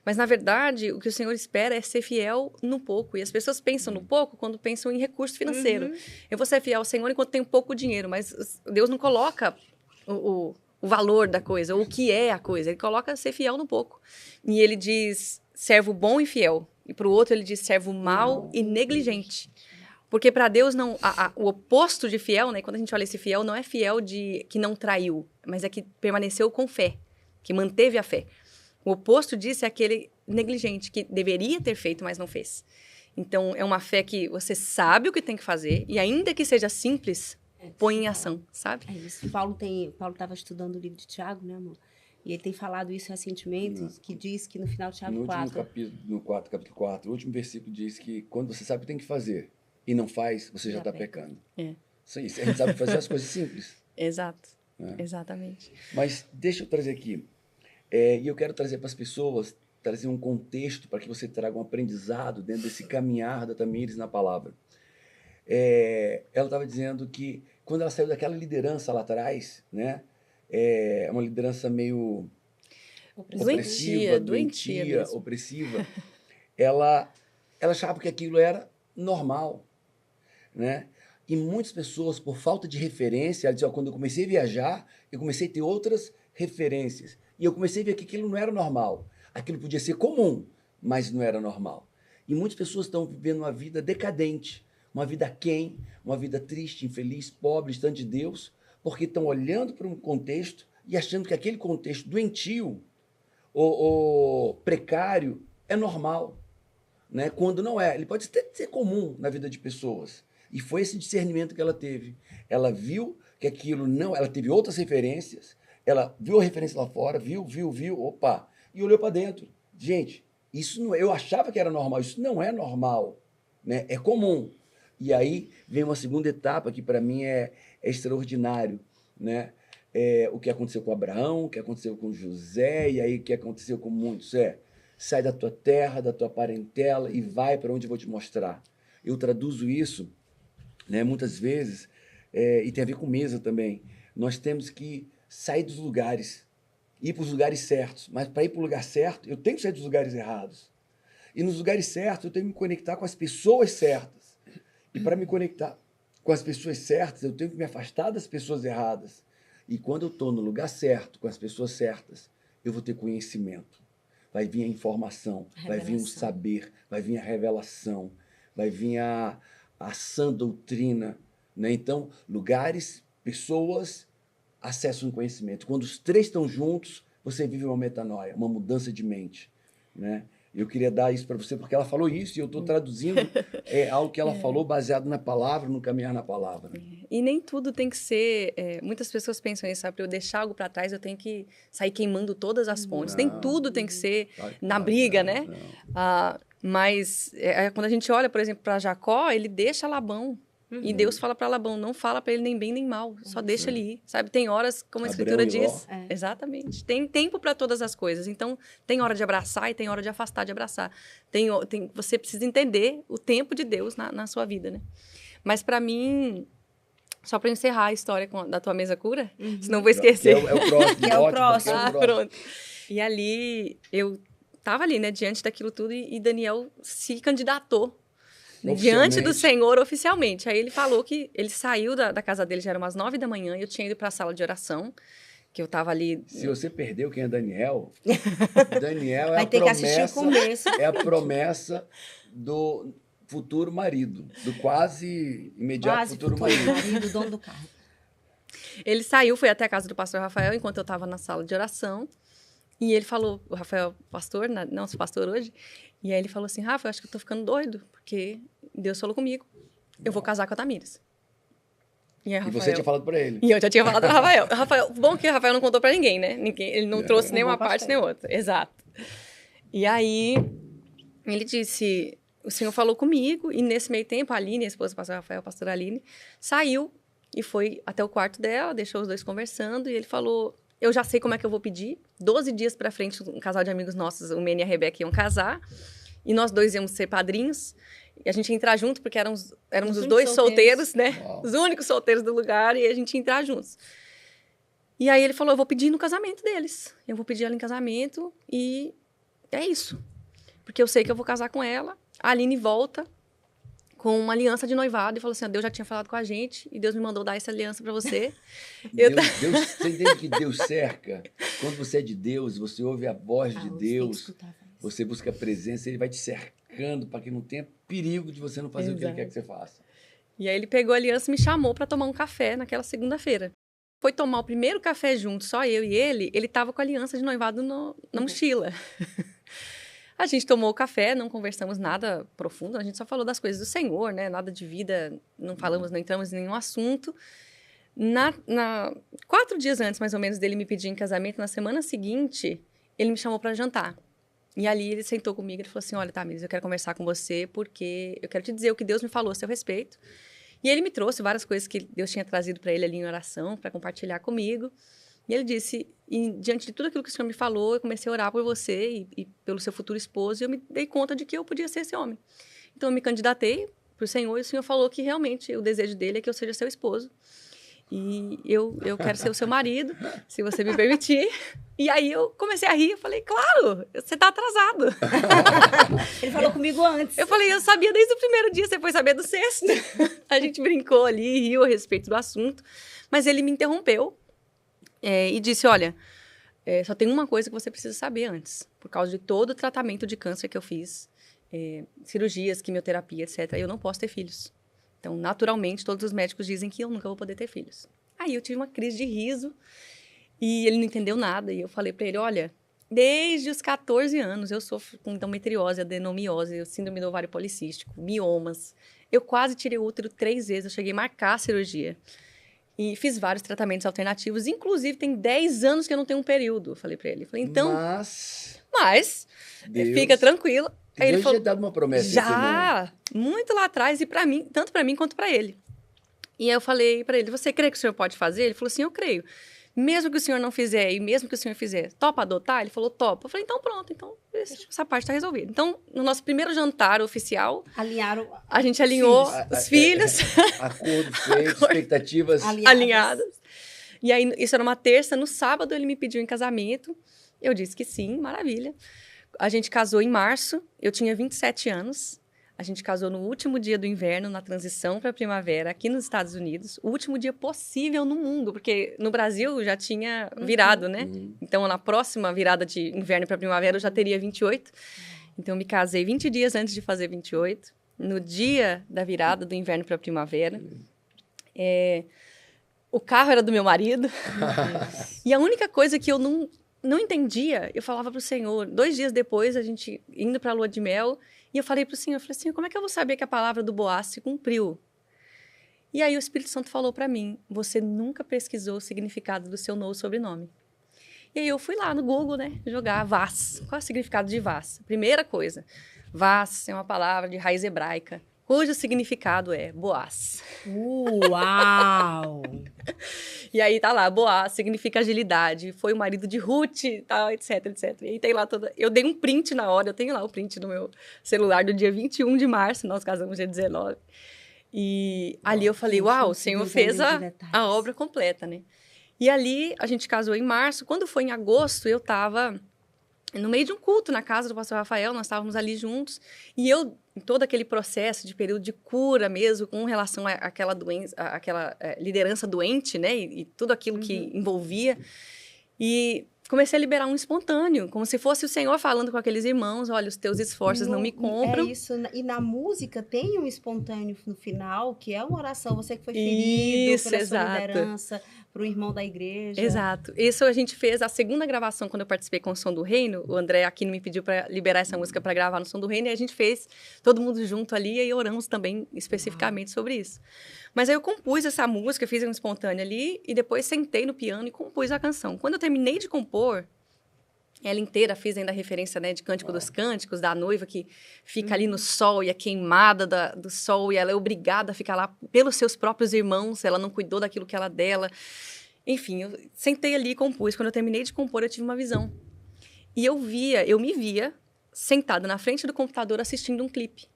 Mas, na verdade, o que o Senhor espera é ser fiel no pouco. E as pessoas pensam no pouco quando pensam em recurso financeiro. Eu vou ser fiel ao Senhor enquanto tenho pouco dinheiro, mas Deus não coloca o valor da coisa, ou o que é a coisa. Ele coloca ser fiel no pouco. E ele diz servo bom e fiel. E para o outro ele diz servo mau e negligente. Porque para Deus, não, o oposto de fiel, né? Quando a gente olha esse fiel, não é fiel que não traiu, mas é que permaneceu com fé, que manteve a fé. O oposto disso é aquele negligente, que deveria ter feito, mas não fez. Então, é uma fé que você sabe o que tem que fazer, e ainda que seja simples, põe em ação, sabe? É isso. Paulo estava estudando o livro de Tiago, né, amor? E ele tem falado isso recentemente, que diz que no final de Tiago 4... Capítulo 4, o último versículo diz que quando você sabe o que tem que fazer e não faz, você já está pecando. Isso aí, a gente sabe fazer as coisas simples. Exato, exatamente. Mas deixa eu trazer aqui, e eu quero trazer para as pessoas, trazer um contexto para que você traga um aprendizado dentro desse caminhar da Tamires na palavra. Ela estava dizendo que quando ela saiu daquela liderança lá atrás, né, uma liderança meio opressiva, opressiva, ela achava que aquilo era normal, né? E muitas pessoas, por falta de referência, ela dizia, quando eu comecei a viajar, eu comecei a ter outras referências. E eu comecei a ver que aquilo não era normal. Aquilo podia ser comum, mas não era normal. E muitas pessoas estão vivendo uma vida decadente, uma vida aquém, uma vida triste, infeliz, pobre, distante de Deus, porque estão olhando para um contexto e achando que aquele contexto doentio ou precário é normal, né? Quando não é. Ele pode até ser comum na vida de pessoas. E foi esse discernimento que ela teve. Ela viu que aquilo não... Ela teve outras referências, ela viu a referência lá fora, viu, opa, e olhou para dentro. Gente, isso não, eu achava que era normal, isso não é normal, né? É comum. E aí vem uma segunda etapa que para mim é extraordinário, né? O que aconteceu com Abraão, o que aconteceu com José, e aí o que aconteceu com muitos sai da tua terra, da tua parentela e vai para onde eu vou te mostrar. Eu traduzo isso, né, muitas vezes, e tem a ver com mesa também. Nós temos que sair dos lugares, ir para os lugares certos, mas para ir para o lugar certo, eu tenho que sair dos lugares errados. E nos lugares certos, eu tenho que me conectar com as pessoas certas. E para me conectar com as pessoas certas, eu tenho que me afastar das pessoas erradas. E quando eu estou no lugar certo, com as pessoas certas, eu vou ter conhecimento. Vai vir a informação, vai vir o saber, vai vir a revelação, vai vir a sã doutrina, né? Então, lugares, pessoas, acesso ao conhecimento. Quando os três estão juntos, você vive uma metanoia, uma mudança de mente, né? Eu queria dar isso para você, porque ela falou isso, e eu estou traduzindo algo que ela falou baseado na palavra, no caminhar na palavra. E nem tudo tem que ser... muitas pessoas pensam isso, sabe? Para eu deixar algo para trás, eu tenho que sair queimando todas as pontes. Nem tudo tem que ser na briga, né? Mas quando a gente olha, por exemplo, para Jacó, ele deixa Labão. E Deus fala para Labão, não fala para ele nem bem nem mal, só deixa ele ir, sabe? Tem horas, como a Escritura diz, exatamente, tem tempo para todas as coisas. Então, tem hora de abraçar e tem hora de afastar de abraçar. Você precisa entender o tempo de Deus na sua vida, né? Mas para mim, só para encerrar a história da tua mesa cura, senão eu vou esquecer. É o próximo. Que é o próximo. Pronto. E ali, eu estava ali, né, diante daquilo tudo e Daniel se candidatou diante do Senhor oficialmente. Aí ele falou que ele saiu da casa dele, já era umas 9 da manhã, e eu tinha ido para a sala de oração, que eu estava ali... Se você perdeu quem é Daniel, Daniel vai ter que assistir o começo. É a promessa do futuro marido, do quase imediato futuro marido, dono do carro. Ele saiu, foi até a casa do pastor Rafael, enquanto eu estava na sala de oração, e ele falou, o Rafael, pastor, nosso pastor hoje, e aí ele falou assim, Rafa, eu acho que eu tô ficando doido, porque Deus falou comigo, eu vou casar com a Tamires. E você tinha falado pra ele. E eu já tinha falado pro Rafael. Bom que o Rafael não contou pra ninguém, né? Ele não trouxe nem uma parte nem outra. Exato. E aí, ele disse, o Senhor falou comigo, e nesse meio tempo, a Aline, a esposa do pastor Rafael, a pastora Aline, saiu e foi até o quarto dela, deixou os dois conversando, e ele falou... Eu já sei como é que eu vou pedir. 12 dias pra frente, um casal de amigos nossos, o Mene e a Rebeca, iam casar. E nós dois íamos ser padrinhos. E a gente ia entrar junto, porque éramos os dois solteiros, né? Uau. Os únicos solteiros do lugar. E a gente ia entrar juntos. E aí ele falou, eu vou pedir no casamento deles. Eu vou pedir ela em casamento. E é isso. Porque eu sei que eu vou casar com ela. A Aline volta com uma aliança de noivado e falou assim, Deus já tinha falado com a gente e Deus me mandou dar essa aliança para você. Você entende que Deus cerca? Quando você é de Deus, você ouve a voz de Deus, você busca a presença, Ele vai te cercando para que não tenha perigo de você não fazer o que Ele quer que você faça. E aí ele pegou a aliança e me chamou para tomar um café naquela segunda-feira. Foi tomar o primeiro café junto, só eu e ele estava com a aliança de noivado na mochila. A gente tomou o café, não conversamos nada profundo, a gente só falou das coisas do Senhor, né? Nada de vida, não falamos, não entramos em nenhum assunto. 4 dias antes, mais ou menos, dele me pedir em casamento, na semana seguinte, ele me chamou para jantar. E ali ele sentou comigo e falou assim, olha, Tamires, eu quero conversar com você porque eu quero te dizer o que Deus me falou a seu respeito. E ele me trouxe várias coisas que Deus tinha trazido para ele ali em oração, para compartilhar comigo. E ele disse, e diante de tudo aquilo que o Senhor me falou, eu comecei a orar por você e pelo seu futuro esposo, e eu me dei conta de que eu podia ser esse homem. Então eu me candidatei para o Senhor, e o Senhor falou que realmente o desejo dele é que eu seja seu esposo. E eu quero ser o seu marido, se você me permitir. E aí eu comecei a rir, eu falei, claro, você tá atrasado. Ele falou comigo antes. Eu falei, eu sabia desde o primeiro dia, você foi saber do 6º. A gente brincou ali, riu a respeito do assunto. Mas ele me interrompeu e disse, olha, só tem uma coisa que você precisa saber antes. Por causa de todo o tratamento de câncer que eu fiz, cirurgias, quimioterapia, etc., eu não posso ter filhos. Então, naturalmente, todos os médicos dizem que eu nunca vou poder ter filhos. Aí eu tive uma crise de riso e ele não entendeu nada. E eu falei para ele, olha, desde os 14 anos eu sofro com endometriose, adenomiose, síndrome do ovário policístico, miomas. Eu quase tirei o útero 3 vezes, eu cheguei a marcar a cirurgia. E fiz vários tratamentos alternativos, inclusive tem 10 anos que eu não tenho um período, eu falei para ele. Eu falei, então, mas fica tranquilo. Aí ele falou, tinha dado uma promessa. Já, muito lá atrás, e para mim, tanto para mim quanto para ele. E aí eu falei para ele, você crê que o senhor pode fazer? Ele falou assim, eu creio. Mesmo que o senhor não fizer, e mesmo que o senhor fizer, topa adotar? Ele falou, topa. Eu falei, então pronto, então essa parte está resolvida. Então, no nosso primeiro jantar oficial, a gente alinhou os filhos. Acordo feito, expectativas alinhadas. E aí, isso era uma terça, no sábado ele me pediu em casamento. Eu disse que sim, maravilha. A gente casou em março, eu tinha 27 anos. A gente casou no último dia do inverno, na transição para a primavera, aqui nos Estados Unidos. O último dia possível no mundo, porque no Brasil já tinha virado, né? Então, na próxima virada de inverno para primavera, eu já teria 28. Então, eu me casei 20 dias antes de fazer 28. No dia da virada do inverno para a primavera. O carro era do meu marido. E a única coisa que eu não entendia, eu falava para o Senhor, 2 dias depois, a gente indo para a lua de mel, e eu falei para o Senhor, Senhor, como é que eu vou saber que a palavra do Boaz se cumpriu? E aí o Espírito Santo falou para mim, você nunca pesquisou o significado do seu novo sobrenome. E aí eu fui lá no Google, né, jogar Vaz. Qual é o significado de Vaz? Primeira coisa, Vaz é uma palavra de raiz hebraica, cujo significado é Boaz. Uau! E aí tá lá, Boaz significa agilidade, foi o marido de Ruth, tal, etc, etc. E aí tem lá toda... Eu dei um print na hora, eu tenho lá o print no meu celular do dia 21 de março, nós casamos dia 19. E ali eu falei, uau, o Senhor fez a obra completa, né? E ali a gente casou em março, quando foi em agosto eu tava no meio de um culto na casa do pastor Rafael, nós estávamos ali juntos, e eu, em todo aquele processo de período de cura mesmo, com relação àquela doença, àquela liderança doente, né, e tudo aquilo que envolvia, e comecei a liberar um espontâneo, como se fosse o Senhor falando com aqueles irmãos, olha, os teus esforços não me compram. É isso, e na música tem um espontâneo no final, que é uma oração, você que foi ferido pela sua liderança, para o irmão da igreja. Exato. Isso a gente fez a segunda gravação, quando eu participei com o Som do Reino, o André Aquino me pediu para liberar essa música para gravar no Som do Reino, e a gente fez todo mundo junto ali, e aí oramos também especificamente sobre isso. Mas aí eu compus essa música, fiz um espontâneo ali, e depois sentei no piano e compus a canção. Quando eu terminei de compor, ela inteira, fiz ainda a referência, né, de Cântico dos Cânticos, da noiva que fica ali no sol e é queimada do sol, e ela é obrigada a ficar lá pelos seus próprios irmãos, ela não cuidou daquilo que era dela. Enfim, eu sentei ali e compus. Quando eu terminei de compor, eu tive uma visão. E eu me via sentada na frente do computador assistindo um clipe.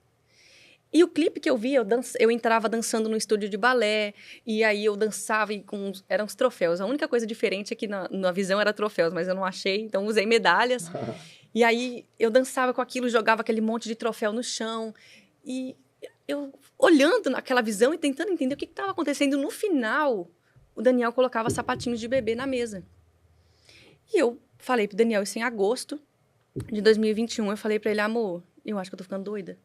E o clipe que eu via, eu entrava dançando no estúdio de balé, e aí eu dançava e eram os troféus. A única coisa diferente é que na visão era troféus, mas eu não achei, então usei medalhas. E aí eu dançava com aquilo, jogava aquele monte de troféu no chão. E eu olhando naquela visão e tentando entender o que estava acontecendo. No final, o Daniel colocava sapatinhos de bebê na mesa. E eu falei pro Daniel, isso em agosto de 2021, eu falei para ele, amor, eu acho que eu tô ficando doida.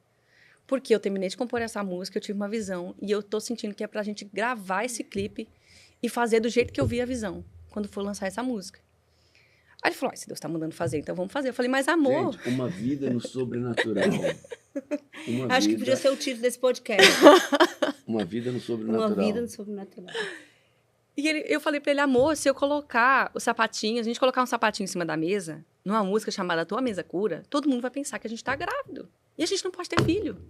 Porque eu terminei de compor essa música, eu tive uma visão, e eu tô sentindo que é pra gente gravar esse clipe e fazer do jeito que eu vi a visão, quando for lançar essa música. Aí ele falou, se Deus tá mandando fazer, então vamos fazer. Eu falei, mas amor... Gente, uma vida no sobrenatural. Acho que podia ser o título desse podcast. Uma vida no sobrenatural. Uma vida no sobrenatural. E eu falei pra ele, amor, se eu colocar o sapatinho, a gente colocar um sapatinho em cima da mesa, numa música chamada Tua Mesa Cura, todo mundo vai pensar que a gente tá grávido. E a gente não pode ter filho.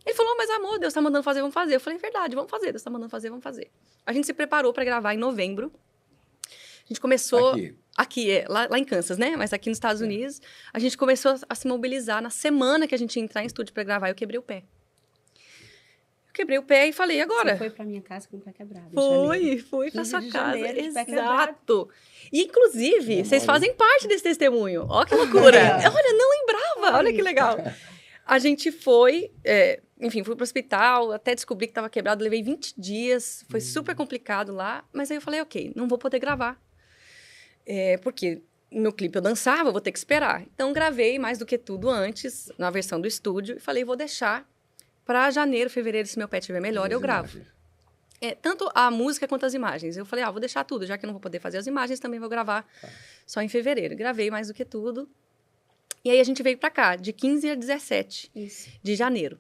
Ele falou, mas amor, Deus tá mandando fazer, vamos fazer. Eu falei, verdade, vamos fazer, Deus tá mandando fazer, vamos fazer. A gente se preparou pra gravar em novembro. A gente começou... Aqui, lá em Kansas, né? Mas aqui nos Estados Unidos, a gente começou a se mobilizar. Na semana que a gente ia entrar em estúdio pra gravar, eu quebrei o pé. Quebrei o pé e falei, agora... Você foi pra minha casa com o pé quebrado. Fui pra sua casa. Exato. E, inclusive, vocês fazem parte desse testemunho. Ó, que loucura. Olha, não lembrava. Olha que legal. A gente foi, enfim, fui pro hospital, até descobri que estava quebrado. Levei 20 dias. Foi super complicado lá. Mas aí eu falei, ok, não vou poder gravar. Porque no clipe eu dançava, vou ter que esperar. Então, gravei mais do que tudo antes, na versão do estúdio. E falei, vou deixar... Para janeiro, fevereiro, se meu pé estiver melhor, eu gravo. Tanto a música quanto as imagens. Eu falei, vou deixar tudo, já que eu não vou poder fazer as imagens, também vou gravar só em fevereiro. Gravei mais do que tudo. E aí a gente veio para cá, de 15 a 17 de janeiro.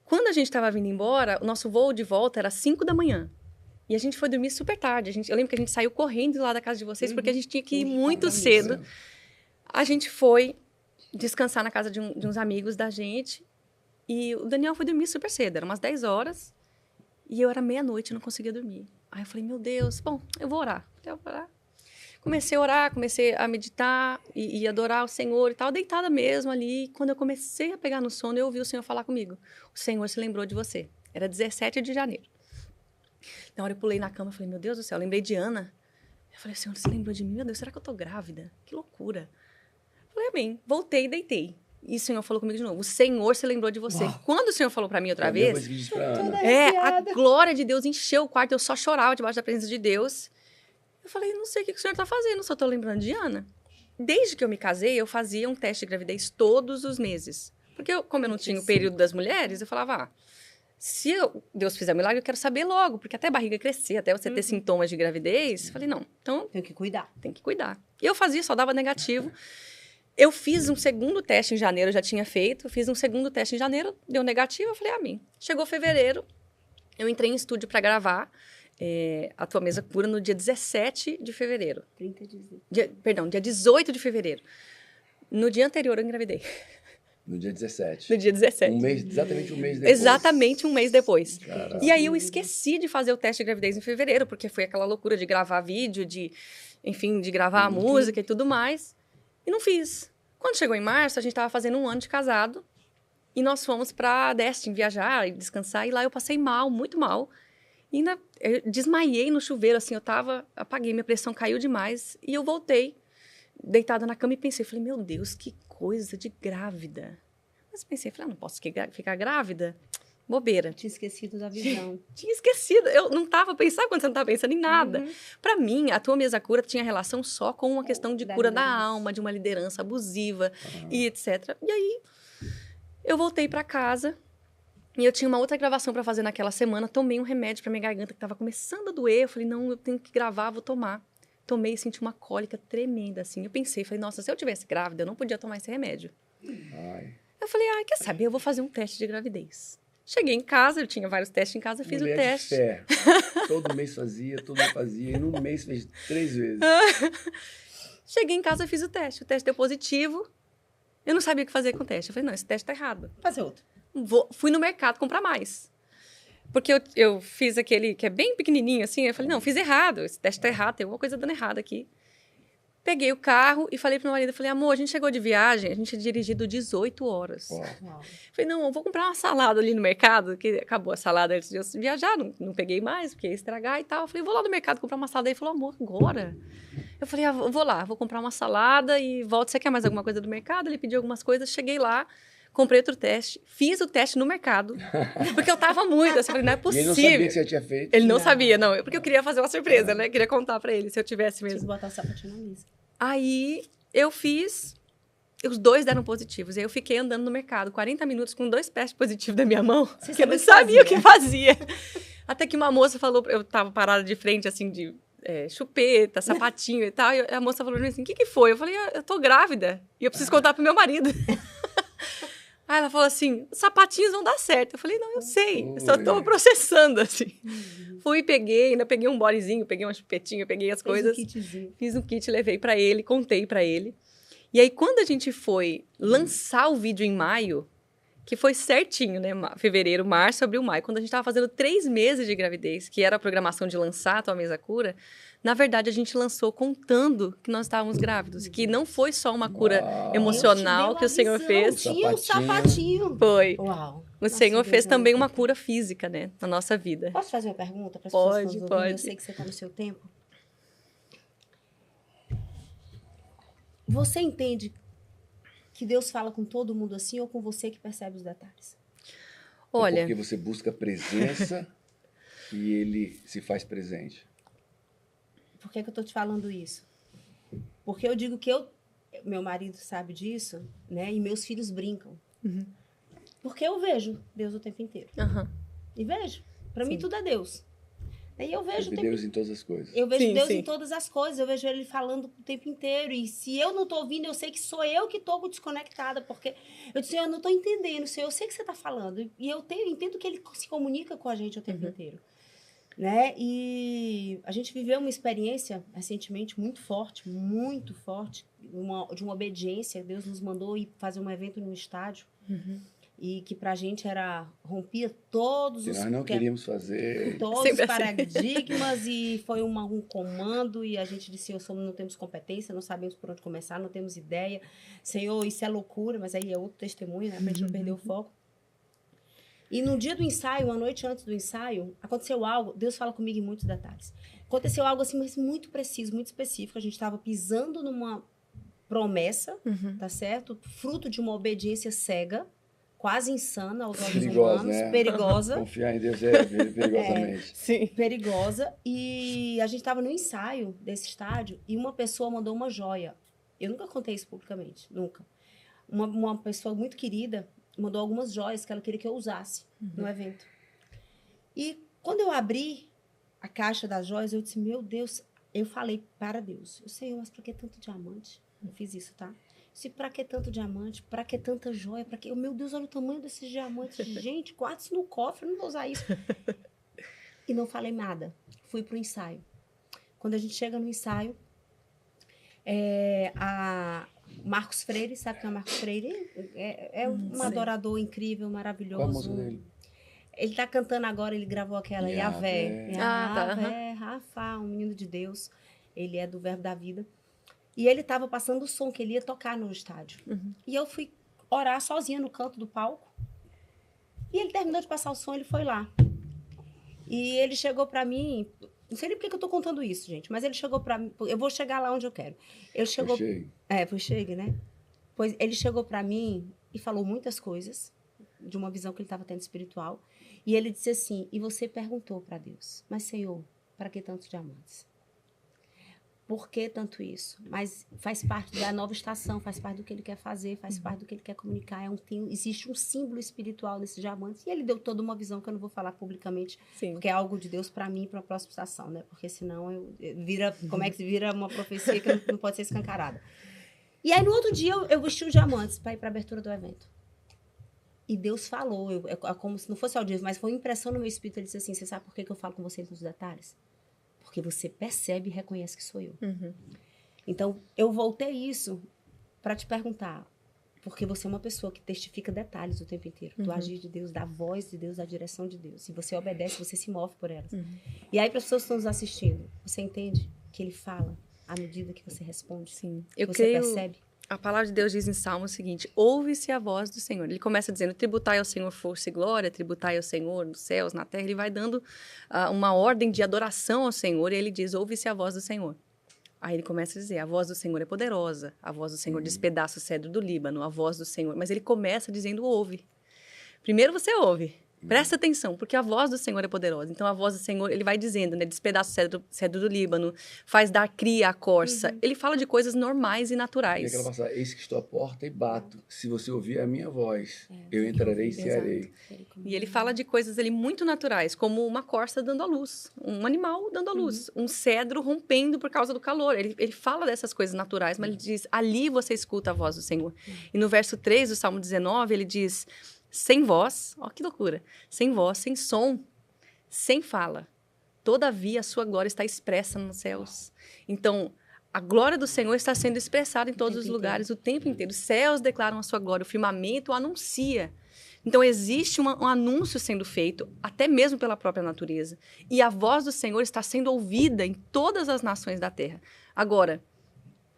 Quando a gente estava vindo embora, o nosso voo de volta era 5 da manhã. E a gente foi dormir super tarde. Eu lembro que a gente saiu correndo lá da casa de vocês, porque a gente tinha que ir muito cedo. A gente foi descansar na casa de uns amigos da gente. E o Daniel foi dormir super cedo, eram umas 10 horas. E eu era meia-noite, não conseguia dormir. Aí eu falei, meu Deus, bom, eu vou orar. Comecei a orar, comecei a meditar e adorar o Senhor e tal, deitada mesmo ali. Quando eu comecei a pegar no sono, eu ouvi o Senhor falar comigo. O Senhor se lembrou de você. Era 17 de janeiro. Na hora eu pulei na cama e falei, meu Deus do céu, eu lembrei de Ana. Eu falei, o Senhor se lembrou de mim? Meu Deus, será que eu tô grávida? Que loucura. Eu falei, amém. Voltei e deitei. E o Senhor falou comigo de novo. O Senhor se lembrou de você. Uau. Quando o Senhor falou pra mim outra vez... a glória de Deus encheu o quarto. Eu só chorava debaixo da presença de Deus. Eu falei, não sei o que o Senhor tá fazendo. Só tô lembrando de Ana. Desde que eu me casei, eu fazia um teste de gravidez todos os meses. Porque como eu não tinha o período das mulheres, eu falava... se Deus fizer um milagre, eu quero saber logo. Porque até a barriga crescer, até você ter sintomas de gravidez... Eu falei, não. Então... Tem que cuidar. Tem que cuidar. E eu fazia, só dava negativo... Eu fiz um segundo teste em janeiro, eu já tinha feito. Fiz um segundo teste em janeiro, deu negativo. Eu falei, amém. Chegou fevereiro, eu entrei em estúdio para gravar A Tua Mesa Cura no dia 17 de fevereiro. Dia 18 de fevereiro. No dia anterior, eu engravidei. No dia 17. No dia 17. Exatamente um mês depois. Exatamente um mês depois. Caraca. E aí eu esqueci de fazer o teste de gravidez em fevereiro, porque foi aquela loucura de gravar vídeo, de gravar a música e tudo mais. E não fiz. Quando chegou em março, a gente estava fazendo 1 ano de casado. E nós fomos para Destin viajar e descansar. E lá eu passei mal, muito mal. E ainda eu desmaiei no chuveiro, assim, apaguei, minha pressão caiu demais. E eu voltei, deitada na cama e pensei, falei, meu Deus, que coisa de grávida. Mas pensei, falei, não posso ficar grávida. Bobeira. Tinha esquecido da visão. Tinha esquecido. Eu não estava pensando, quando você não estava pensando em nada. Para mim, a Tua Mesa Cura tinha relação só com uma questão de cura da alma, de uma liderança abusiva e etc. E aí, eu voltei para casa e eu tinha uma outra gravação para fazer naquela semana. Tomei um remédio para minha garganta que estava começando a doer. Eu falei, não, eu tenho que gravar, vou tomar. Tomei e senti uma cólica tremenda, assim. Eu pensei, falei, nossa, se eu tivesse grávida, eu não podia tomar esse remédio. Eu falei, quer saber, eu vou fazer um teste de gravidez. Cheguei em casa, eu tinha vários testes em casa, fiz o teste. Fé. Todo mês fazia, e num mês fez 3 vezes. Cheguei em casa, fiz o teste deu positivo. Eu não sabia o que fazer com o teste. Eu falei, não, esse teste tá errado. Vou fazer outro. Fui no mercado comprar mais. Porque eu fiz aquele que é bem pequenininho, assim. Eu falei, não, fiz errado, esse teste tá errado, tem alguma coisa dando errado aqui. Peguei o carro e falei pro meu marido, falei, amor, a gente chegou de viagem, a gente tinha dirigido 18 horas. Uau. Falei, não, eu vou comprar uma salada ali no mercado, que acabou a salada antes de eu viajar, não peguei mais, porque ia estragar e tal. Eu falei, vou lá no mercado comprar uma salada. Ele falou, amor, agora? Eu falei, vou lá, vou comprar uma salada e volto, você quer mais alguma coisa do mercado? Ele pediu algumas coisas, cheguei lá, comprei outro teste, fiz o teste no mercado, porque eu tava muito, assim, eu falei, não é possível. E ele não sabia que você tinha feito? Ele não sabia, não, porque eu queria fazer uma surpresa, né? Queria contar pra ele, se eu tivesse mesmo. Tinha que botar o sapatinho na mesa. Aí, eu fiz, os 2 deram positivos. Aí, eu fiquei andando no mercado 40 minutos com 2 testes positivos na minha mão, porque eu não sabia o que fazia. Até que uma moça falou, eu tava parada de frente, assim, de chupeta, sapatinho e tal, e a moça falou assim, o que foi? Eu falei, eu tô grávida, e eu preciso contar pro meu marido. Aí ela falou assim, os sapatinhos vão dar certo. Eu falei, não, eu sei, eu só tô processando, assim. Fui, peguei, ainda peguei um bodyzinho, peguei uma chupetinha, peguei as coisas. Fiz um kit, levei pra ele, contei pra ele. E aí, quando a gente foi lançar o vídeo em maio, que foi certinho, né? Fevereiro, março, abril, maio. Quando a gente tava fazendo 3 meses de gravidez, que era a programação de lançar a Tua Mesa Cura, na verdade, a gente lançou contando que nós estávamos grávidos. Que não foi só uma cura emocional que o Senhor fez. Tinha um sapatinho. Foi. Uau. O Senhor fez também uma cura física, né? Na nossa vida. Posso fazer uma pergunta para as pessoas que estão nos ouvindo? Pode. Eu sei que você está no seu tempo. Você entende que Deus fala com todo mundo assim ou com você que percebe os detalhes? Olha... É porque você busca presença e ele se faz presente. Por que eu estou te falando isso? Porque eu digo que meu marido sabe disso, né? E meus filhos brincam. Porque eu vejo Deus o tempo inteiro. E vejo. Para mim tudo é Deus. E eu vejo Deus em todas as coisas. Eu vejo Deus em todas as coisas. Eu vejo Ele falando o tempo inteiro. E se eu não estou ouvindo, eu sei que sou eu que estou desconectada. Porque eu disse, eu não estou entendendo. Senhor, eu sei que você está falando. E eu entendo que Ele se comunica com a gente o tempo inteiro. Né? E a gente viveu uma experiência recentemente muito forte, de uma obediência. Deus nos mandou ir fazer um evento no estádio. E que pra gente rompia todos nós não queríamos fazer. Todos os paradigmas e foi um comando e a gente disse, não temos competência, não sabemos por onde começar, não temos ideia. Senhor, isso é loucura, mas aí é outro testemunho, né? Pra gente não perder o foco. E no dia do ensaio, uma noite antes do ensaio, aconteceu algo, Deus fala comigo em muitos detalhes. Aconteceu algo assim, mas muito preciso, muito específico. A gente estava pisando numa promessa, tá certo? Fruto de uma obediência cega, quase insana aos olhos humanos, né? Perigosa. Confiar em Deus é perigosamente. Sim. Perigosa. E a gente estava no ensaio desse estádio e uma pessoa mandou uma joia. Eu nunca contei isso publicamente, nunca. Uma pessoa muito querida mandou algumas joias que ela queria que eu usasse no evento. E quando eu abri a caixa das joias, eu disse, meu Deus, eu falei para Deus, eu sei, mas para que tanto diamante? Eu fiz isso, tá? Se pra que tanto diamante? Pra que tanta joia? Pra que... Meu Deus, olha o tamanho desses diamantes. Gente, guarda isso no cofre, eu não vou usar isso. E não falei nada. Fui pro ensaio. Quando a gente chega no ensaio, a Marcos Freire, sabe quem é o Marcos Freire? É um adorador incrível, maravilhoso. Qual a música dele? Ele tá cantando agora, ele gravou aquela Yahvé. Yahvé, Rafa, um menino de Deus. Ele é do Verbo da Vida. E ele estava passando o som que ele ia tocar no estádio. E eu fui orar sozinha no canto do palco. E ele terminou de passar o som, ele foi lá. E ele chegou para mim... Não sei nem por que eu tô contando isso, gente. Mas ele chegou para mim... Eu vou chegar lá onde eu quero. Ele chegou... Foi chegue, né? Pois ele chegou para mim e falou muitas coisas de uma visão que ele estava tendo espiritual. E ele disse assim, e você perguntou para Deus, mas Senhor, para que tantos diamantes? Por que tanto isso? Mas faz parte da nova estação, faz parte do que ele quer fazer, faz parte do que ele quer comunicar. Existe um símbolo espiritual nesses diamantes. E ele deu toda uma visão que eu não vou falar publicamente, porque é algo de Deus para mim e para a próxima estação, né? Porque senão como é que vira uma profecia que não pode ser escancarada. E aí no outro dia eu vesti os diamantes para ir para a abertura do evento. E Deus falou, como se não fosse audível, mas foi uma impressão no meu espírito. Ele disse assim, você sabe por que eu falo com você nos detalhes? Porque você percebe e reconhece que sou eu. Então, eu voltei isso para te perguntar, porque você é uma pessoa que testifica detalhes o tempo inteiro, do agir de Deus, da voz de Deus, da direção de Deus. Se você obedece, você se move por elas. E aí, para as pessoas que estão nos assistindo, você entende que ele fala à medida que você responde? Sim. Você percebe? A palavra de Deus diz em Salmo o seguinte, ouve-se a voz do Senhor. Ele começa dizendo, tributai ao Senhor força e glória, tributai ao Senhor nos céus, na terra. Ele vai dando uma ordem de adoração ao Senhor e ele diz, ouve-se a voz do Senhor. Aí ele começa a dizer, a voz do Senhor é poderosa, a voz do Senhor despedaça o cedro do Líbano, a voz do Senhor. Mas ele começa dizendo, ouve. Primeiro você ouve, Presta atenção, porque a voz do Senhor é poderosa. Então, a voz do Senhor, ele vai dizendo, né? Despedaça o cedro do Líbano, faz dar cria a corça. Ele fala de coisas normais e naturais. E aquela passagem, eis que estou à porta e bato. Se você ouvir a minha voz, eu entrarei e cearei. E ele fala de coisas ali muito naturais, como uma corça dando à luz, um animal dando à luz, um cedro rompendo por causa do calor. Ele fala dessas coisas naturais, mas ele diz, ali você escuta a voz do Senhor. E no verso 3 do Salmo 19, ele diz... Sem voz, ó que loucura, sem voz, sem som, sem fala. Todavia, a sua glória está expressa nos céus. Então, a glória do Senhor está sendo expressada em todos os lugares, o tempo inteiro. Os céus declaram a sua glória, o firmamento o anuncia. Então, existe um anúncio sendo feito, até mesmo pela própria natureza. E a voz do Senhor está sendo ouvida em todas as nações da terra. Agora,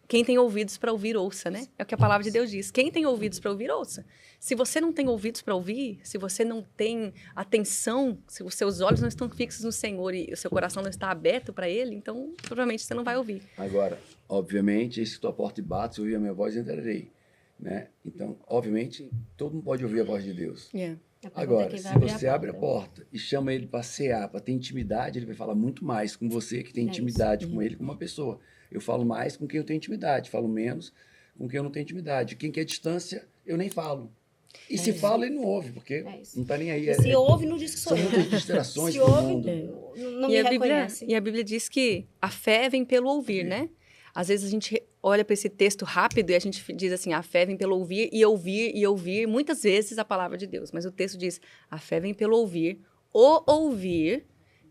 quem tem ouvidos para ouvir, ouça, né? É o que a palavra de Deus diz. Quem tem ouvidos para ouvir, ouça. Se você não tem ouvidos para ouvir, se você não tem atenção, se os seus olhos não estão fixos no Senhor e o seu coração não está aberto para Ele, então, provavelmente, você não vai ouvir. Agora, obviamente, eis que estou à porta e bato, se ouvir a minha voz, entrarei. Né? Então, obviamente, todo mundo pode ouvir a voz de Deus. Agora, se você abre a porta e chama ele para cear, para ter intimidade, ele vai falar muito mais com você que tem intimidade com ele, com uma pessoa. Eu falo mais com quem eu tenho intimidade, falo menos com quem eu não tenho intimidade. Quem quer distância, eu nem falo. E se fala, ele não ouve, porque não está nem aí. Se ouve, não diz que sou eu. São muitas distrações se do ouve, mundo. Não me reconhece. E a Bíblia diz que a fé vem pelo ouvir, né? Às vezes a gente olha para esse texto rápido e a gente diz assim, a fé vem pelo ouvir e ouvir e ouvir, muitas vezes a palavra de Deus. Mas o texto diz, a fé vem pelo ouvir, o ouvir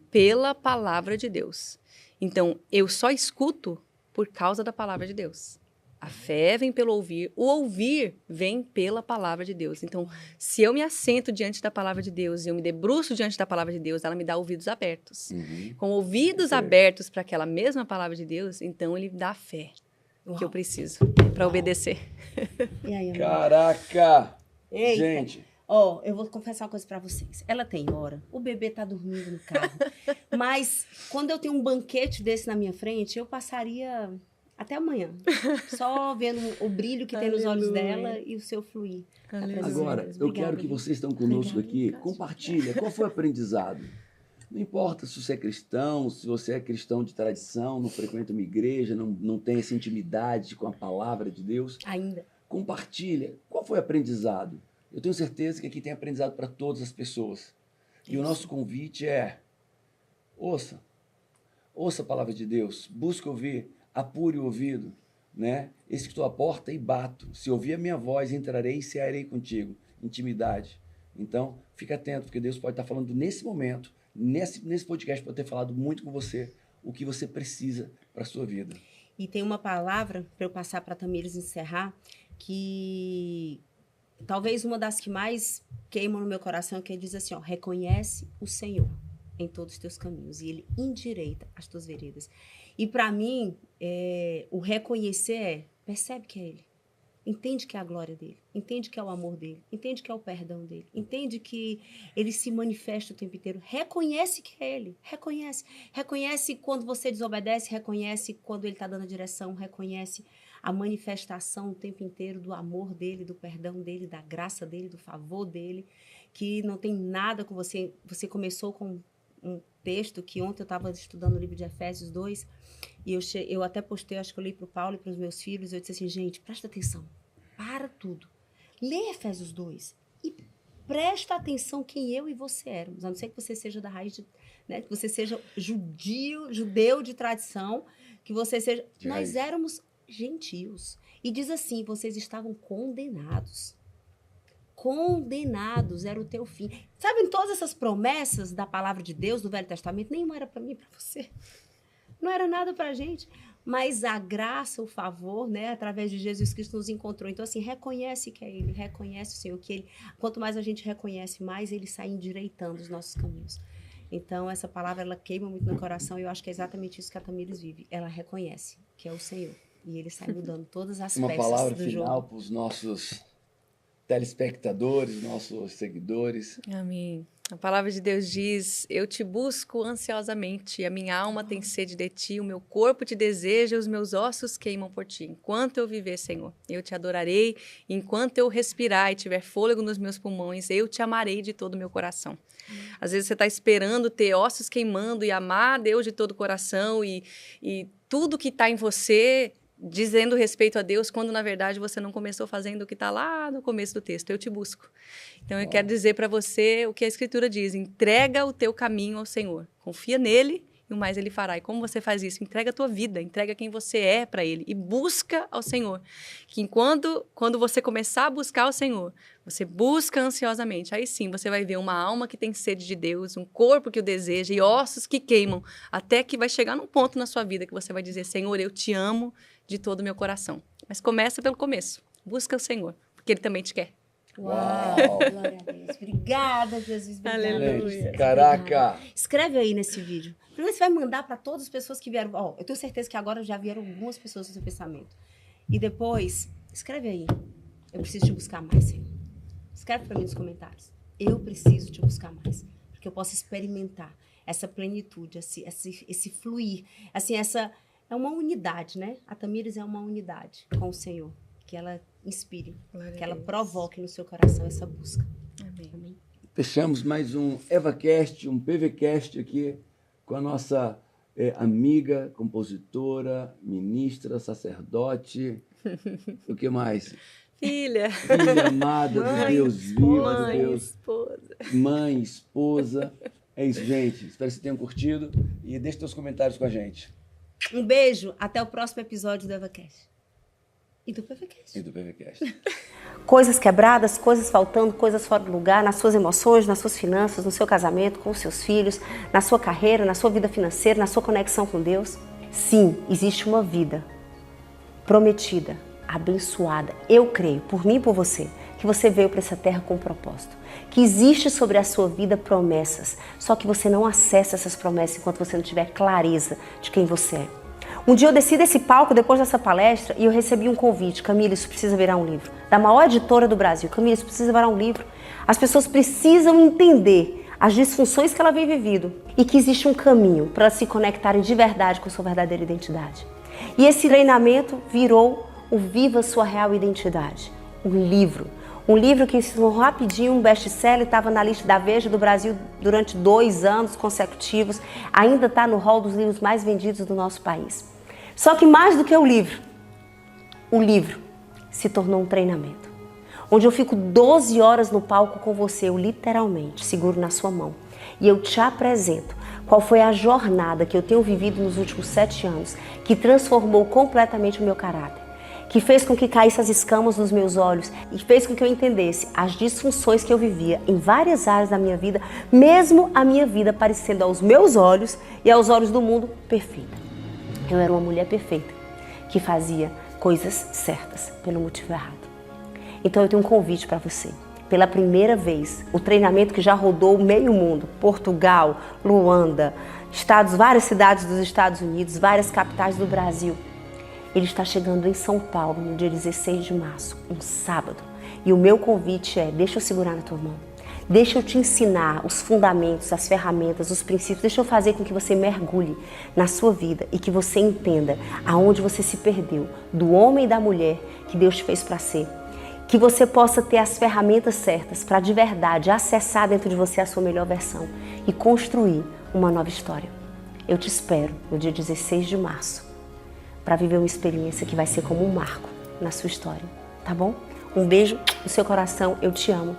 pela palavra de Deus. Então, eu só escuto por causa da palavra de Deus. A fé vem pelo ouvir, o ouvir vem pela palavra de Deus. Então, se eu me assento diante da palavra de Deus e eu me debruço diante da palavra de Deus, ela me dá ouvidos abertos. Com ouvidos abertos para aquela mesma palavra de Deus, então ele dá a fé que eu preciso para obedecer. E aí, Caraca! Eita. Gente... Eu vou confessar uma coisa pra vocês. Ela tem hora, o bebê tá dormindo no carro. Mas quando eu tenho um banquete desse na minha frente, eu passaria até amanhã. Só vendo o brilho que tem nos olhos dela e o seu fluir. Agora, eu quero que vocês estão conosco aqui, compartilha. Qual foi o aprendizado? Não importa se você é cristão, se você é cristão de tradição, não frequenta uma igreja, não tem essa intimidade com a palavra de Deus. Ainda. Compartilha. Qual foi o aprendizado? Eu tenho certeza que aqui tem aprendizado para todas as pessoas. E o nosso convite é, ouça a palavra de Deus, busque ouvir, apure o ouvido, né? Eis que estou à porta e bato. Se ouvir a minha voz, entrarei e cearei contigo. Intimidade. Então, fica atento, porque Deus pode estar falando nesse momento, nesse podcast, pode ter falado muito com você, o que você precisa para a sua vida. E tem uma palavra, para eu passar para a Tamires encerrar, que... talvez uma das que mais queimam no meu coração, que ele diz assim, reconhece o Senhor em todos os teus caminhos e Ele endireita as tuas veredas. E para mim, o reconhecer percebe que é Ele. Entende que é a glória dEle. Entende que é o amor dEle. Entende que é o perdão dEle. Entende que Ele se manifesta o tempo inteiro. Reconhece que é Ele. Reconhece. Reconhece quando você desobedece. Reconhece quando Ele está dando a direção. Reconhece a manifestação o tempo inteiro do amor dele, do perdão dele, da graça dele, do favor dele, que não tem nada com você. Você começou com um texto que ontem eu estava estudando o livro de Efésios 2, e eu até postei, acho que eu li para o Paulo e para os meus filhos, eu disse assim, gente, presta atenção, para tudo. Lê Efésios 2 e presta atenção quem eu e você éramos, a não ser que você seja da raiz, né, que você seja judeu de tradição, que você seja... Nós éramos gentios. E diz assim, vocês estavam condenados. Condenados, era o teu fim. Sabe, todas essas promessas da palavra de Deus, do Velho Testamento, nenhuma era para mim e para você. Não era nada para a gente. Mas a graça, o favor, né, através de Jesus Cristo nos encontrou. Então, assim, reconhece que é Ele, reconhece o Senhor, que Ele... Quanto mais a gente reconhece, mais Ele sai endireitando os nossos caminhos. Então, essa palavra, ela queima muito no coração e eu acho que é exatamente isso que a Tamires vive. Ela reconhece que é o Senhor. E Ele sai mudando todas as peças do jogo. Uma palavra final para os nossos telespectadores, nossos seguidores. Amém. A palavra de Deus diz, eu te busco ansiosamente, a minha alma tem sede de ti, o meu corpo te deseja, os meus ossos queimam por ti. Enquanto eu viver, Senhor, eu te adorarei, enquanto eu respirar e tiver fôlego nos meus pulmões, eu te amarei de todo o meu coração. Às vezes você está esperando ter ossos queimando e amar a Deus de todo o coração e tudo que está em você dizendo respeito a Deus, quando na verdade você não começou fazendo o que está lá no começo do texto, eu te busco. Então eu quero dizer para você o que a Escritura diz, entrega o teu caminho ao Senhor, confia nele e o mais ele fará. E como você faz isso? Entrega a tua vida, entrega quem você é para ele e busca ao Senhor. Que quando você começar a buscar ao Senhor, você busca ansiosamente, aí sim você vai ver uma alma que tem sede de Deus, um corpo que o deseja e ossos que queimam, até que vai chegar num ponto na sua vida que você vai dizer, Senhor, eu te amo de todo o meu coração. Mas começa pelo começo, busca o Senhor, porque ele também te quer. Uau! Glória a Deus. Obrigada, Jesus. Obrigada. Aleluia. Caraca! Escreve aí nesse vídeo. Primeiro você vai mandar para todas as pessoas que vieram. Eu tenho certeza que agora já vieram algumas pessoas no seu pensamento. E depois, escreve aí. Eu preciso te buscar mais, Senhor. Escreve para mim nos comentários. Eu preciso te buscar mais. Porque eu possa experimentar essa plenitude, esse fluir. Assim, essa é uma unidade, né? A Tamires é uma unidade com o Senhor. Que ela inspire, que ela provoque no seu coração essa busca. Amém. Amém. Fechamos mais um EvaCast, um PVCast aqui com a nossa amiga, compositora, ministra, sacerdote, o que mais? Filha. Filha amada de Deus, viva de Deus. Esposa. Mãe, esposa. É isso, gente. Espero que vocês tenham curtido e deixe seus comentários com a gente. Um beijo, até o próximo episódio do EvaCast. E do PVCast. E do PVCast. Coisas quebradas, coisas faltando, coisas fora do lugar, nas suas emoções, nas suas finanças, no seu casamento, com os seus filhos, na sua carreira, na sua vida financeira, na sua conexão com Deus. Sim, existe uma vida prometida, abençoada. Eu creio, por mim e por você, que você veio para essa terra com um propósito. Que existe sobre a sua vida promessas, só que você não acessa essas promessas enquanto você não tiver clareza de quem você é. Um dia eu desci desse palco depois dessa palestra e eu recebi um convite. Camila, isso precisa virar um livro. Da maior editora do Brasil. Camila, isso precisa virar um livro. As pessoas precisam entender as disfunções que ela vem vivendo e que existe um caminho para elas se conectarem de verdade com a sua verdadeira identidade. E esse treinamento virou o Viva Sua Real Identidade. Um livro. Um livro que ensinou rapidinho, um best-seller, estava na lista da Veja do Brasil durante 2 anos consecutivos. Ainda está no hall dos livros mais vendidos do nosso país. Só que mais do que o livro se tornou um treinamento. Onde eu fico 12 horas no palco com você, eu literalmente seguro na sua mão. E eu te apresento qual foi a jornada que eu tenho vivido nos últimos 7 anos, que transformou completamente o meu caráter. Que fez com que caíssem as escamas dos meus olhos e fez com que eu entendesse as disfunções que eu vivia em várias áreas da minha vida, mesmo a minha vida parecendo aos meus olhos e aos olhos do mundo perfeita. Eu era uma mulher perfeita, que fazia coisas certas pelo motivo errado. Então eu tenho um convite para você. Pela primeira vez, o treinamento que já rodou o meio mundo, Portugal, Luanda, várias cidades dos Estados Unidos, várias capitais do Brasil, ele está chegando em São Paulo no dia 16 de março, um sábado. E o meu convite é, deixa eu segurar na tua mão. Deixa eu te ensinar os fundamentos, as ferramentas, os princípios. Deixa eu fazer com que você mergulhe na sua vida e que você entenda aonde você se perdeu, do homem e da mulher que Deus te fez para ser. Que você possa ter as ferramentas certas para de verdade acessar dentro de você a sua melhor versão e construir uma nova história. Eu te espero no dia 16 de março. Para viver uma experiência que vai ser como um marco na sua história, tá bom? Um beijo no seu coração, eu te amo.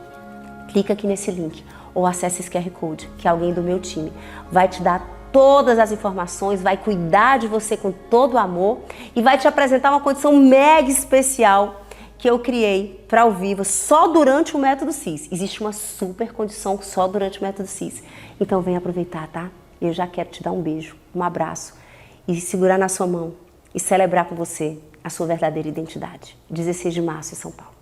Clica aqui nesse link ou acesse esse QR Code, que alguém do meu time vai te dar todas as informações, vai cuidar de você com todo o amor e vai te apresentar uma condição mega especial que eu criei para o Viva só durante o Método CIS. Existe uma super condição só durante o Método CIS. Então vem aproveitar, tá? Eu já quero te dar um beijo, um abraço e segurar na sua mão e celebrar com você a sua verdadeira identidade. 16 de março em São Paulo.